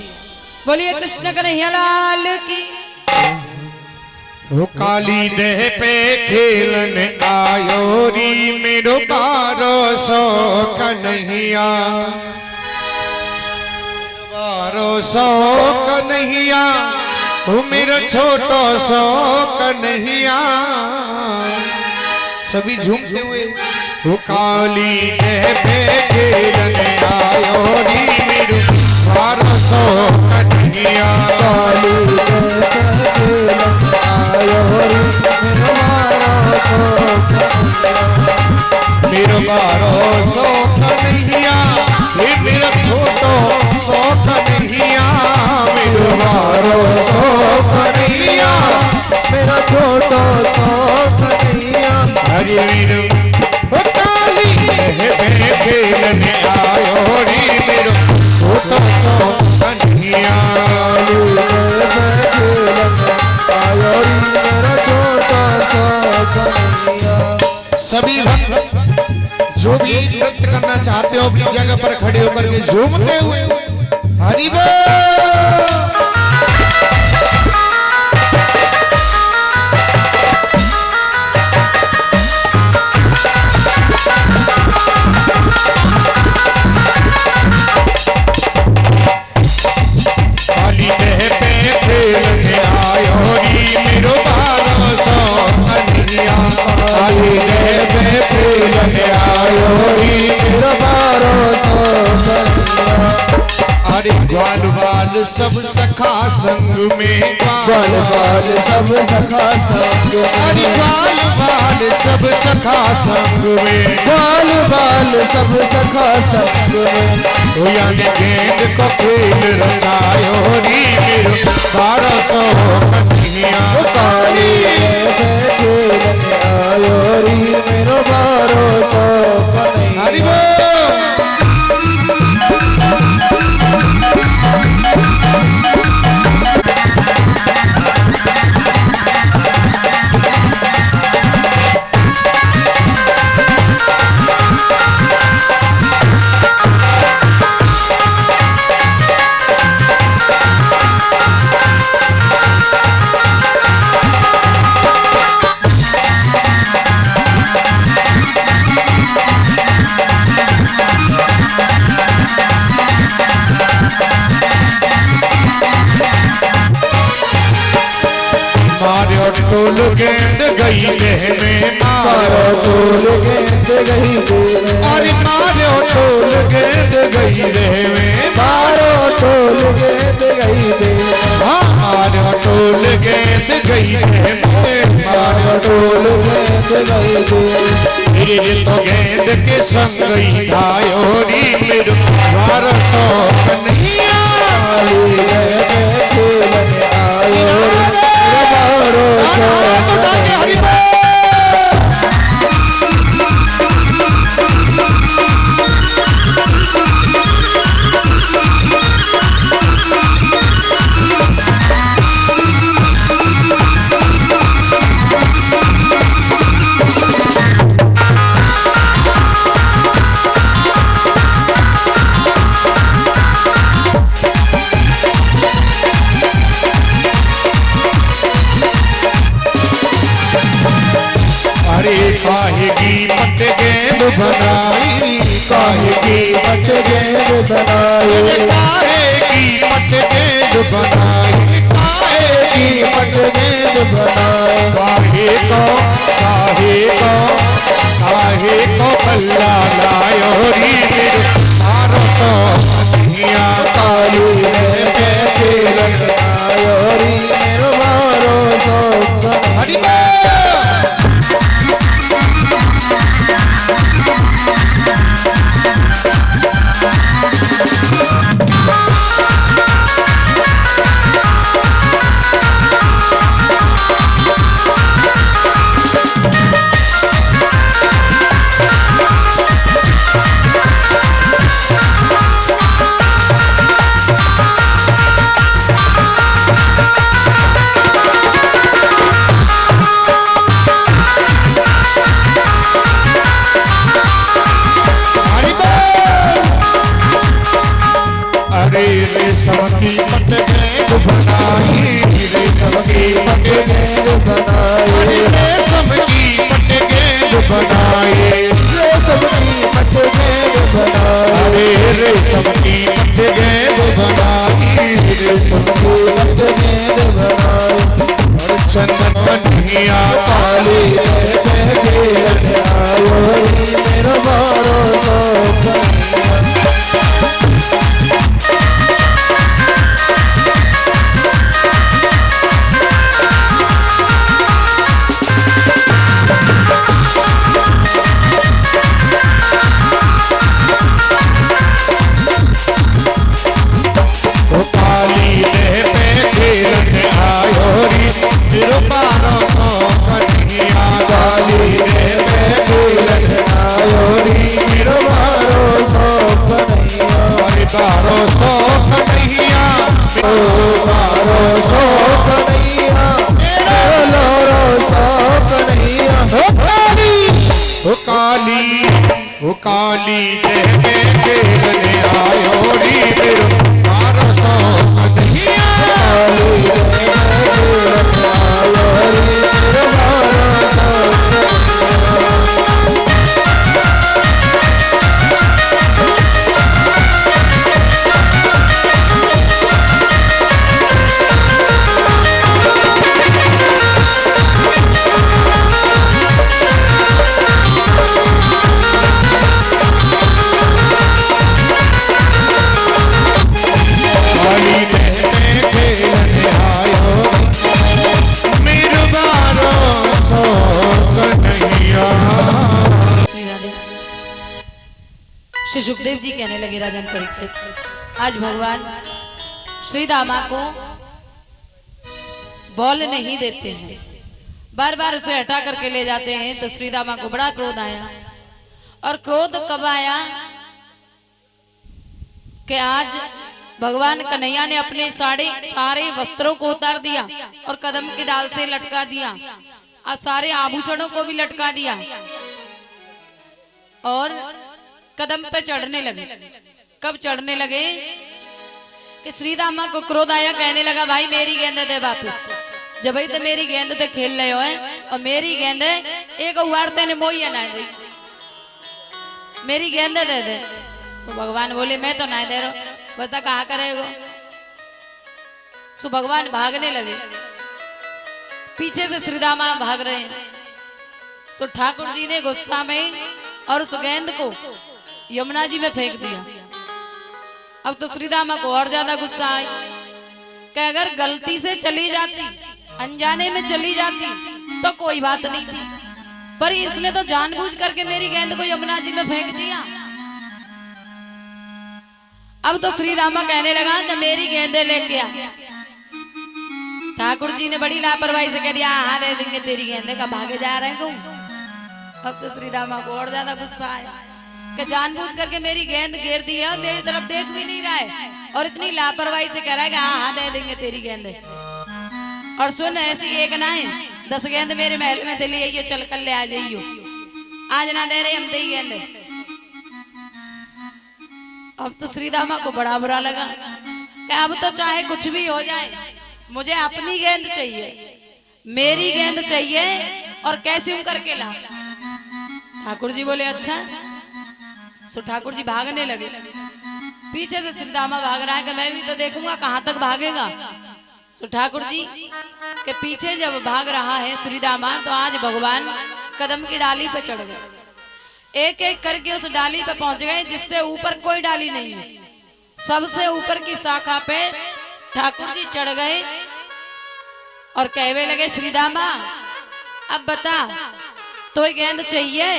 बोलिए कृष्ण कन्हैया लाल की। हो काली देह पे खेलन आयो री मेरो 1200 कन्हैया, 1200 कन्हैया, हो मेरो छोटो सो कन्हैया। सभी झूमते हुए हो काली देह पे खेलन आयो री मेरो 1200 कन्हैया, काली देह पे खेलन आयो रे मेरो 1200 कन्हैया, ये मेरा छोटो सो कन्हैया, मेरो 1200 कन्हैया, मेरा छोटो सो कन्हैया। हरि वीर हो काली देह खेलन आयो रे मेरो छोटो सो कन्हैया, आयो रे मेरा छोटा सा कन्हैया। सभी भक्त जो भी नृत्य करना चाहते हो अपनी जगह पर खड़े होकर के झूमते हुए हरि बोल। काली देह पे खेलने आयो री मेरो 1200 कन्हैया, काली देह पे खेलने आयो री मेरा 1200 कन्हैया। अरे ग्वाल बाल सब सखा संग में, ग्वाल बाल सब सखा संग में, अरे ग्वाल बाल सब सखा संग में, ग्वाल बाल सब सखा संग में। तो यानी गेंद को खेल रचायो री मेरो 1200 कन्हैया, काली देह खेलने आयो री मेरो 1200 कन्हैया। हरि बोल। मारो टोल गेंद गई देह में, मारो टोल गेंद गई देह में, अरे मारो टोल गेंद गई देह में, मारो टोल गेंद गई देह में, हाँ मारो टोल गेंद गई देह में, मारो टोल गेंद गई देह में। ये तो गेंद के संग ही आयो री मेरो 1200 कन्हैया, काली देह खेलने आयो रे मेरो 1200 कन्हैया। अरे काहे की पट गेंद बनाई, काहे की पट गेंद बनाई, काहे की पट गेंद बनाई, काहे की पट गेंद बनाई। काहे को बल्ला लायो री मेरो 1200 कन्हैया, काली देह खेलने आयो री मेरो 1200 हरि कन्हैया। सबकी पट गेंद बनाई, रेशम की पट गेंद बनाई, रेशम की पट गेंद बनाई, रेशम की पट गेंद बनाई, रेशम की पट गेंद बनाई, रेशम की पट गेंद बनाई। और चंदन कन्हैया काली जैसे खेलन आयो मेरा मारो सो काली देह पे खेलन आयो री मेरा मारो सो कन्हैया, काली देह पे खेलन आयो री मेरा मारो सो कन्हैया, मारो सो कन्हैया, मारो सो कन्हैया, मारो सो कन्हैया। ओ काली देह में खेलन आयो री मेरा मारो सो कन्हैया, काली देह में खेलन आयो री मेरा मारो सो काली देह में खेलन आयो मेरा मारो सो कन्हैया। श्री राधे। श्री सुखदेव जी कहने लगे राजन परीक्षित, आज भगवान श्री दामा को बॉल नहीं देते हैं, बार बार उसे हटा करके ले जाते हैं। तो श्री दामा को बड़ा क्रोध आया, और क्रोध कब आया कि आज भगवान कन्हैया ने अपने सारे वस्त्रों को उतार दिया और कदम की डाल से लटका दिया, और सारे आभूषणों को भी लटका दिया और कदम पे चढ़ने लगे। कब चढ़ने लगे कि श्री दामा को क्रोध आया, कहने लगा भाई मेरी गेंद दे वापस। जब भाई तो मेरी गेंद ते खेल रहे हो है, और मेरी गेंद एक उड़ते ने मोही ना दी, मेरी गेंद दे दे। सो भगवान बोले मैं तो ना दे रहा, बता कहा करेगा। सो भगवान भागने लगे, पीछे से श्रीदामा भाग रहे हैं। सो ठाकुर जी ने गुस्सा में और उस गेंद को यमुना जी में फेंक दिया। अब तो श्रीदामा को और ज्यादा गुस्सा आया कि अगर गलती से चली जाती, अनजाने में चली जाती तो कोई बात नहीं थी, पर इसने तो जानबूझ करके मेरी गेंद को यमुना जी में फेंक दिया। अब तो श्री रामा कहने लगा कि मेरी गेंदे लेके आ। ठाकुर जी ने बड़ी लापरवाही से कह दिया हाँ दे देंगे तेरी गेंदे, का भागे जा रहे हैं। अब तो श्री रामा को और ज्यादा गुस्सा आया कि जानबूझ करके मेरी गेंद घेर दी है और मेरी तरफ देख भी नहीं रहा है, और इतनी लापरवाही से कह रहा है कि हाँ दे देंगे तेरी गेंदे। और सुन ऐसी एक ना है 10 गेंद मेरे महल में दिली है, चल कर ले आ जाइयो, आज ना दे रहे हम दे गेंदे। अब तो श्री दामा को बड़ा बुरा लगा कि अब तो चाहे कुछ भी हो जाए, मुझे अपनी गेंद चाहिए, मेरी गेंद चाहिए, और कैसे उम करके ला। ठाकुर जी बोले अच्छा। सो ठाकुर जी भागने लगे, पीछे से श्री दामा भाग रहा है कि मैं भी तो देखूंगा कहां तक भागेगा। सो ठाकुर जी के पीछे जब भाग रहा है श्री दामा, तो आज भगवान कदम की डाली पे चढ़ गए, एक एक करके उस डाली पे पहुंच गए जिससे ऊपर कोई डाली नहीं है। सबसे ऊपर की शाखा पे ठाकुर जी चढ़ गए और कहने लगे श्री दामा अब बता तो ये गेंद चाहिए।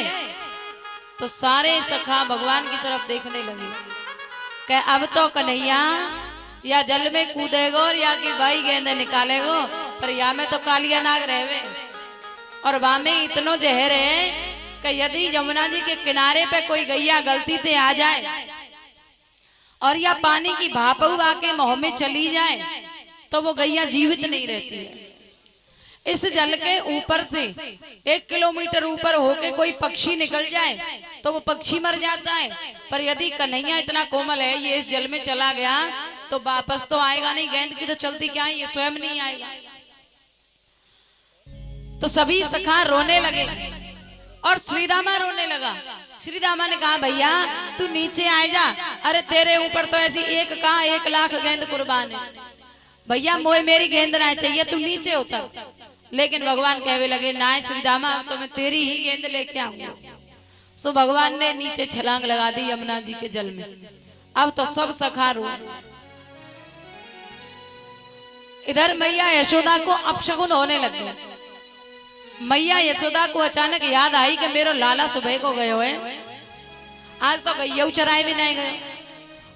तो सारे सखा भगवान की तरफ देखने लगे कि अब तो कन्हैया या जल में कूदेगो या कि भाई गेंद निकालेगो, पर या में तो कालिया नाग रहवे और वहां में इतनो जहर है कि यदि यमुना जी के किनारे पे कोई गैया गलती से आ जाए और या पानी की भाप आके मुंह में चली जाए तो वो गैया जीवित नहीं रहती है। इस जल के ऊपर से 1 किलोमीटर ऊपर होके कोई पक्षी निकल जाए तो वो पक्षी मर जाता है, पर यदि कन्हैया इतना कोमल है ये इस जल में चला गया तो वापस तो आएगा नहीं, गेंद की तो चलती क्या है, ये स्वयं नहीं आएगा। तो सभी सखा रोने लगे और श्रीदामा रोने लगा। श्रीदामा ने कहा भैया तू नीचे आ जा, अरे तेरे ऊपर तो ऐसी एक का 1 लाख गेंद कुर्बान है, भैया मोए मेरी गेंद ना चाहिए, तू नीचे उतर। लेकिन भगवान कहने लगे ना श्रीदामा तो मैं तेरी ही गेंद लेके आऊंगा। सो भगवान ने नीचे छलांग लगा दी यमुना जी के जल में। अब तो सब सखा रो। इधर मैया यशोदा को अपशगुन होने लग गए। मैया यशोदा को अचानक याद आई कि मेरा लाला सुबह को गयो है, आज तो गैया चराए भी नहीं गए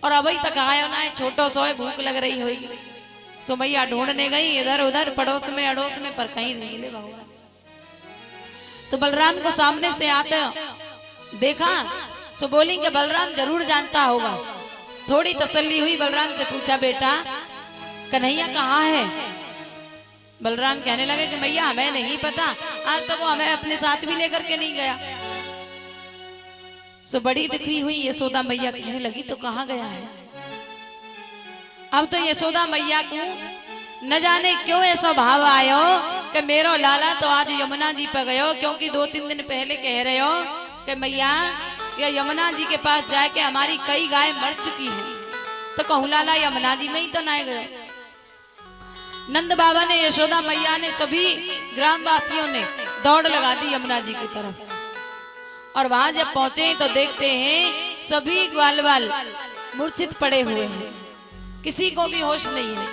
और अभी तक आयो ना, छोटो सो भूख लग रही होगी। सो मैया ढूंढने गई इधर उधर पड़ोस में अड़ोस में, पर कहीं नहीं मिले भगवान। सो बलराम को सामने से आते देखा, सो बोली कि बलराम जरूर जानता होगा। थोड़ी तसल्ली हुई, बलराम से पूछा बेटा कन्हैया कहाँ है? बलराम कहने लगे कि मैया हमें नहीं पता, आज तक वो हमें अपने साथ भी लेकर के नहीं गया। सो बड़ी दुखी हुई यशोदा मैया, कहने लगी तो कहाँ गया है? अब तो यशोदा मैया को न जाने क्यों ऐसा भाव आयो कि मेरो लाला तो आज यमुना जी पर गयो, क्योंकि 2-3 दिन पहले कह रहे हो कि मैया या यमुना जी के पास जाके हमारी कई गाय मर चुकी हैं, तो कहूँ लाला यमुना जी में ही तो ना गए। नंद बाबा ने, यशोदा मैया ने, सभी ग्रामवासियों ने दौड़ लगा दी यमुना जी की तरफ। और वहां जब पहुंचे तो देखते हैं सभी ग्वाल बाल मूर्छित पड़े हुए हैं, किसी को भी होश नहीं है।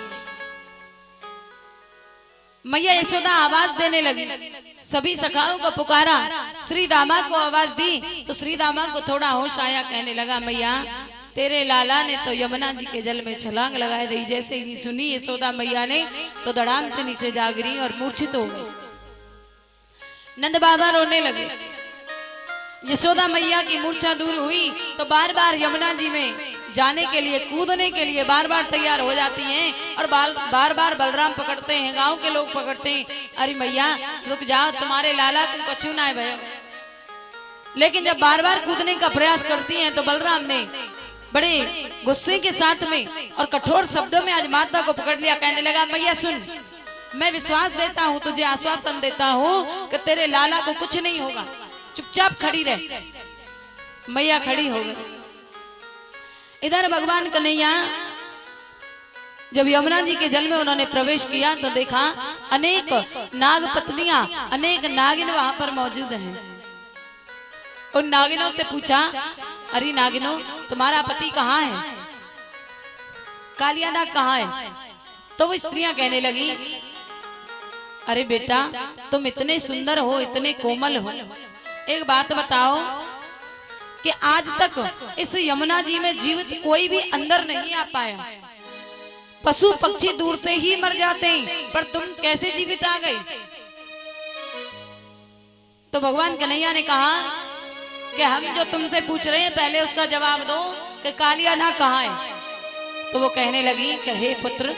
मैया यशोदा आवाज देने लगी, सभी सखाओं को पुकारा, श्री दामा को आवाज दी तो श्री दामा को थोड़ा होश आया। कहने लगा मैया तेरे लाला ने तो यमुना जी के जल में छलांग लगाई दी। जैसे ही सुनी यशोदा मैया ने तो धड़ाम से नीचे जा गिरी और मूर्छित हो गई। नंद बाबा रोने लगे। यशोदा मैया की मूर्छा दूर हुई तो बार बार यमुना जी में जाने के लिए, कूदने के लिए बार बार तैयार हो जाती हैं और बार बार बलराम पकड़ते हैं, गांव के लोग पकड़ते हैं, अरे मैया रुक जाओ तुम्हारे लाला को कछु ना है भैया। लेकिन जब बार बार कूदने का प्रयास करती हैं तो बलराम ने बड़े गुस्से के साथ में और कठोर शब्दों में आज माता को पकड़ लिया। कहने लगा मैया सुन, मैं विश्वास देता हूँ, तुझे आश्वासन देता हूँ कि तेरे लाला को कुछ नहीं होगा, चुपचाप खड़ी रह। मैया खड़ी हो गई। इधर भगवान कन्हैया जब यमुना जी के जल में उन्होंने प्रवेश किया तो देखा अनेक नाग पत्नियां, अनेक नागिन वहां पर मौजूद हैं। उन नागिनों से पूछा, अरे नागिनों तुम्हारा पति कहाँ है? कालिया नाग कहाँ है? तो वो स्त्रियां कहने लगी, अरे बेटा तुम इतने सुंदर हो, इतने कोमल हो, एक बात बताओ कि आज तक इस यमुना जी में जीवित कोई भी अंदर नहीं आ पाया। पशु पक्षी दूर से ही मर जाते हैं, पर तुम कैसे जीवित आ गए? तो भगवान कन्हैया ने कहा कि हम जो तुमसे पूछ रहे हैं पहले उसका जवाब दो कि कालिया नाग कहाँ है? तो वो कहने लगी कि हे पुत्र,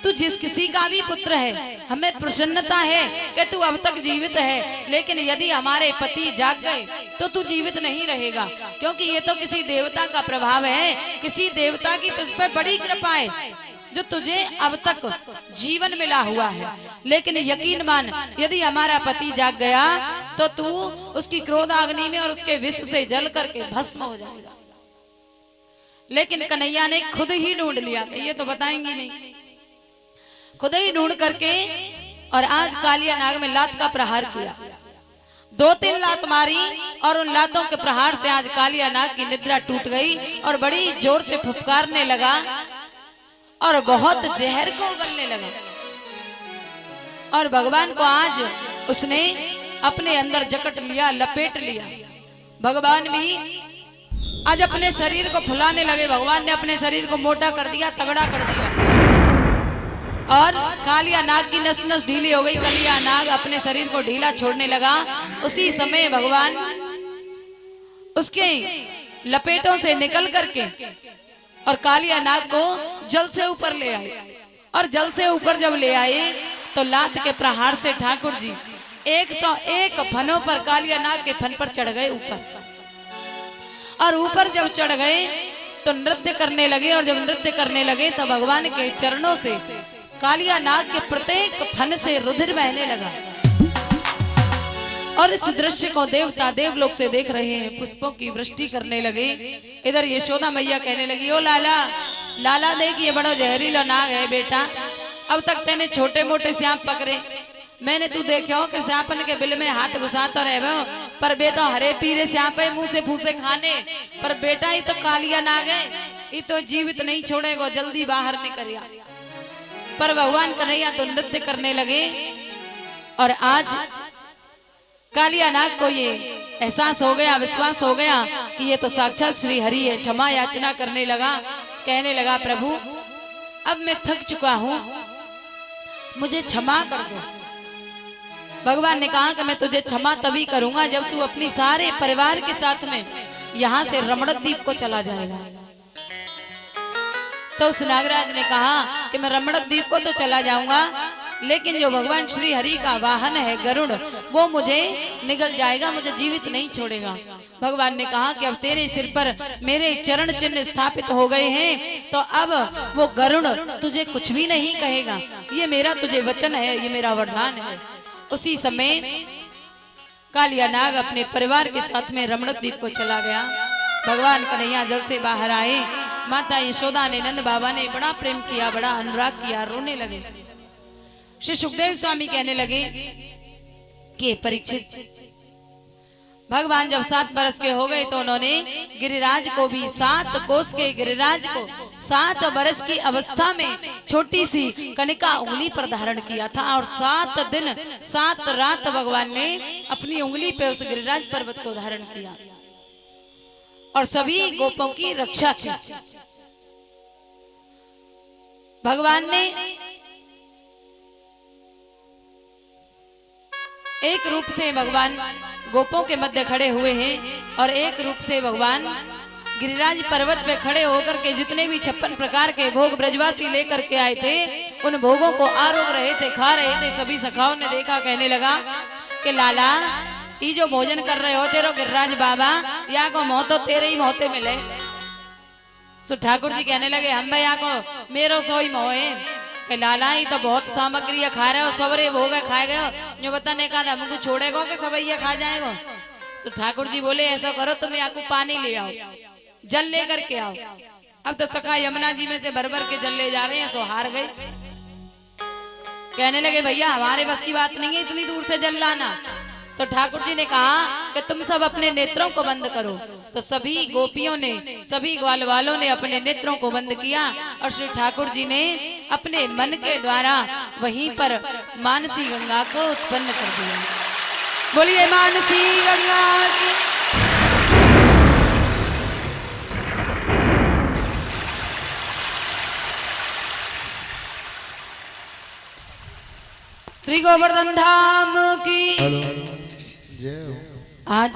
तू जिस किसी का भी पुत्र है, हमें प्रसन्नता है कि तू अब तक जीवित है, लेकिन यदि हमारे पति जाग गए तो तू जीवित नहीं रहेगा, क्योंकि ये तो किसी देवता का प्रभाव है, किसी देवता की तुझ पर बड़ी कृपा है जो तुझे अब तक जीवन मिला हुआ है। लेकिन यकीन मान, यदि हमारा पति जाग गया तो तू उसकी क्रोध अग्नि में और उसके विष से जल करके भस्म हो जाएगा। लेकिन कन्हैया ने खुद ही ढूंढ लिया, ये तो बताएंगी नहीं, खुद ही ढूंढ करके और आज कालिया नाग में लात का प्रहार किया। 2-3 लात मारी और उन लातों के प्रहार से आज कालिया नाग की निद्रा टूट गई और बड़ी जोर से फुफकारने लगा और बहुत जहर को उगलने लगा। और भगवान को आज उसने अपने अंदर जकट लिया, लपेट लिया। भगवान भी आज अपने शरीर को फुलाने लगे। भगवान ने अपने शरीर को मोटा कर दिया, तगड़ा कर दिया और कालिया नाग की नस नस ढीली हो गई। कालिया नाग अपने शरीर को ढीला छोड़ने लगा। उसी समय भगवान उसके लपेटों से निकल करके और कालिया नाग को जल से ऊपर ले आए। और जल से ऊपर जब ले आए तो लात के प्रहार से ठाकुर जी 101 फनों पर, कालिया नाग के फन पर चढ़ गए ऊपर। और ऊपर जब चढ़ गए तो नृत्य करने लगे, और जब नृत्य करने लगे तो भगवान के चरणों से कालिया नाग के प्रत्येक फन से रुधिर बहने लगा। और इस दृश्य को देवता देवलोक से देख रहे हैं, पुष्पों की वृष्टि करने लगे। इधर यशोदा मैया कहने लगी, ओ लाला, लाला देख ये बड़ा जहरीला नाग है बेटा, अब तक तेने छोटे मोटे सांप पकड़े, मैंने तू देखे हो कि सांपन के बिल में हाथ घुसाता रहे, पर बेटा हरे पीरे सांप है मुंह से फूसे खाने, पर बेटा ये तो कालिया नाग है, ये तो जीवित नहीं छोड़ेगा, जल्दी बाहर निकलिया। पर भगवान कन्हैया तो नृत्य करने लगे। और आज कालिया नाग को ये एहसास हो गया, विश्वास हो गया कि ये तो साक्षात श्री हरि है। क्षमा याचना करने लगा, कहने लगा, प्रभु अब मैं थक चुका हूं, मुझे क्षमा कर दो। भगवान ने कहा कि मैं तुझे क्षमा तभी करूंगा जब तू अपनी सारे परिवार के साथ में यहां से रमणक द्वीप को चला जाएगा। तो उस नागराज ने कहा कि मैं रमणक द्वीप को तो चला जाऊंगा, लेकिन जो भगवान श्री हरि का वाहन है गरुड़, वो मुझे निगल जाएगा, मुझे जीवित नहीं छोड़ेगा। भगवान ने कहा कि अब तेरे सिर पर मेरे चरण चिन्ह स्थापित हो गए हैं, तो अब वो गरुड़ तुझे कुछ भी नहीं कहेगा, ये मेरा तुझे वचन है, ये मेरा वरदान है। उसी समय कालिया नाग अपने परिवार के साथ में रमणक द्वीप को चला गया। भगवान कन्हैया जल से बाहर आए, माता यशोदा ने, नंद बाबा ने बड़ा प्रेम किया, बड़ा अनुराग किया, रोने लगे। श्री सुखदेव स्वामी कहने लगे कि परीक्षित, भगवान जब 7 बरस के हो गए तो उन्होंने गिरिराज को भी, 7 कोस के गिरिराज को 7 बरस की अवस्था में छोटी सी कनिका उंगली पर धारण किया था, और 7 दिन 7 रात भगवान ने अपनी उंगली पे उस गिरिराज पर्वत को धारण किया और सभी गोपों की रक्षा की। भगवान ने एक रूप से भगवान गोपों के मध्य खड़े हुए हैं, और एक रूप से भगवान गिरिराज पर्वत पे खड़े होकर के जितने भी 56 प्रकार के भोग ब्रजवासी लेकर के आए थे, उन भोगों को आरोग रहे थे, खा रहे थे। सभी सखाओं ने देखा, कहने लगा कि लाला ये जो भोजन कर रहे हो तेरो गिरिराज बाबा, या को मोह तो तेरे ही मोहते मिले। सो ठाकुर जी कहने लगे, हम भैया को मेरो सोई मोह है कि लाला ही तो बहुत सामग्री खा रहे हो, सबरे भोग खाए गए, जो बताने का था हमको छोड़ेगा कि सब ये खा जाएगा। तो ठाकुर जी बोले, ऐसा करो तुम यहाँ को पानी ले आओ, जल लेकर के आओ। अब तो सखा यमुना जी में से भर भर के जल ले जा रहे हैं, सो हार गए। कहने लगे, भैया हमारे बस की बात नहीं है इतनी दूर से जल लाना। तो ठाकुर जी ने कहा कि तुम सब अपने नेत्रों को बंद करो। तो सभी गोपियों ने, सभी ग्वाल वालों ने अपने नेत्रों को बंद किया, और श्री ठाकुर जी ने अपने मन के द्वारा वहीं पर मानसी गंगा को उत्पन्न कर दिया। बोलिए मानसी गंगा की। श्री गोवर्धन धाम की। जय हो। आज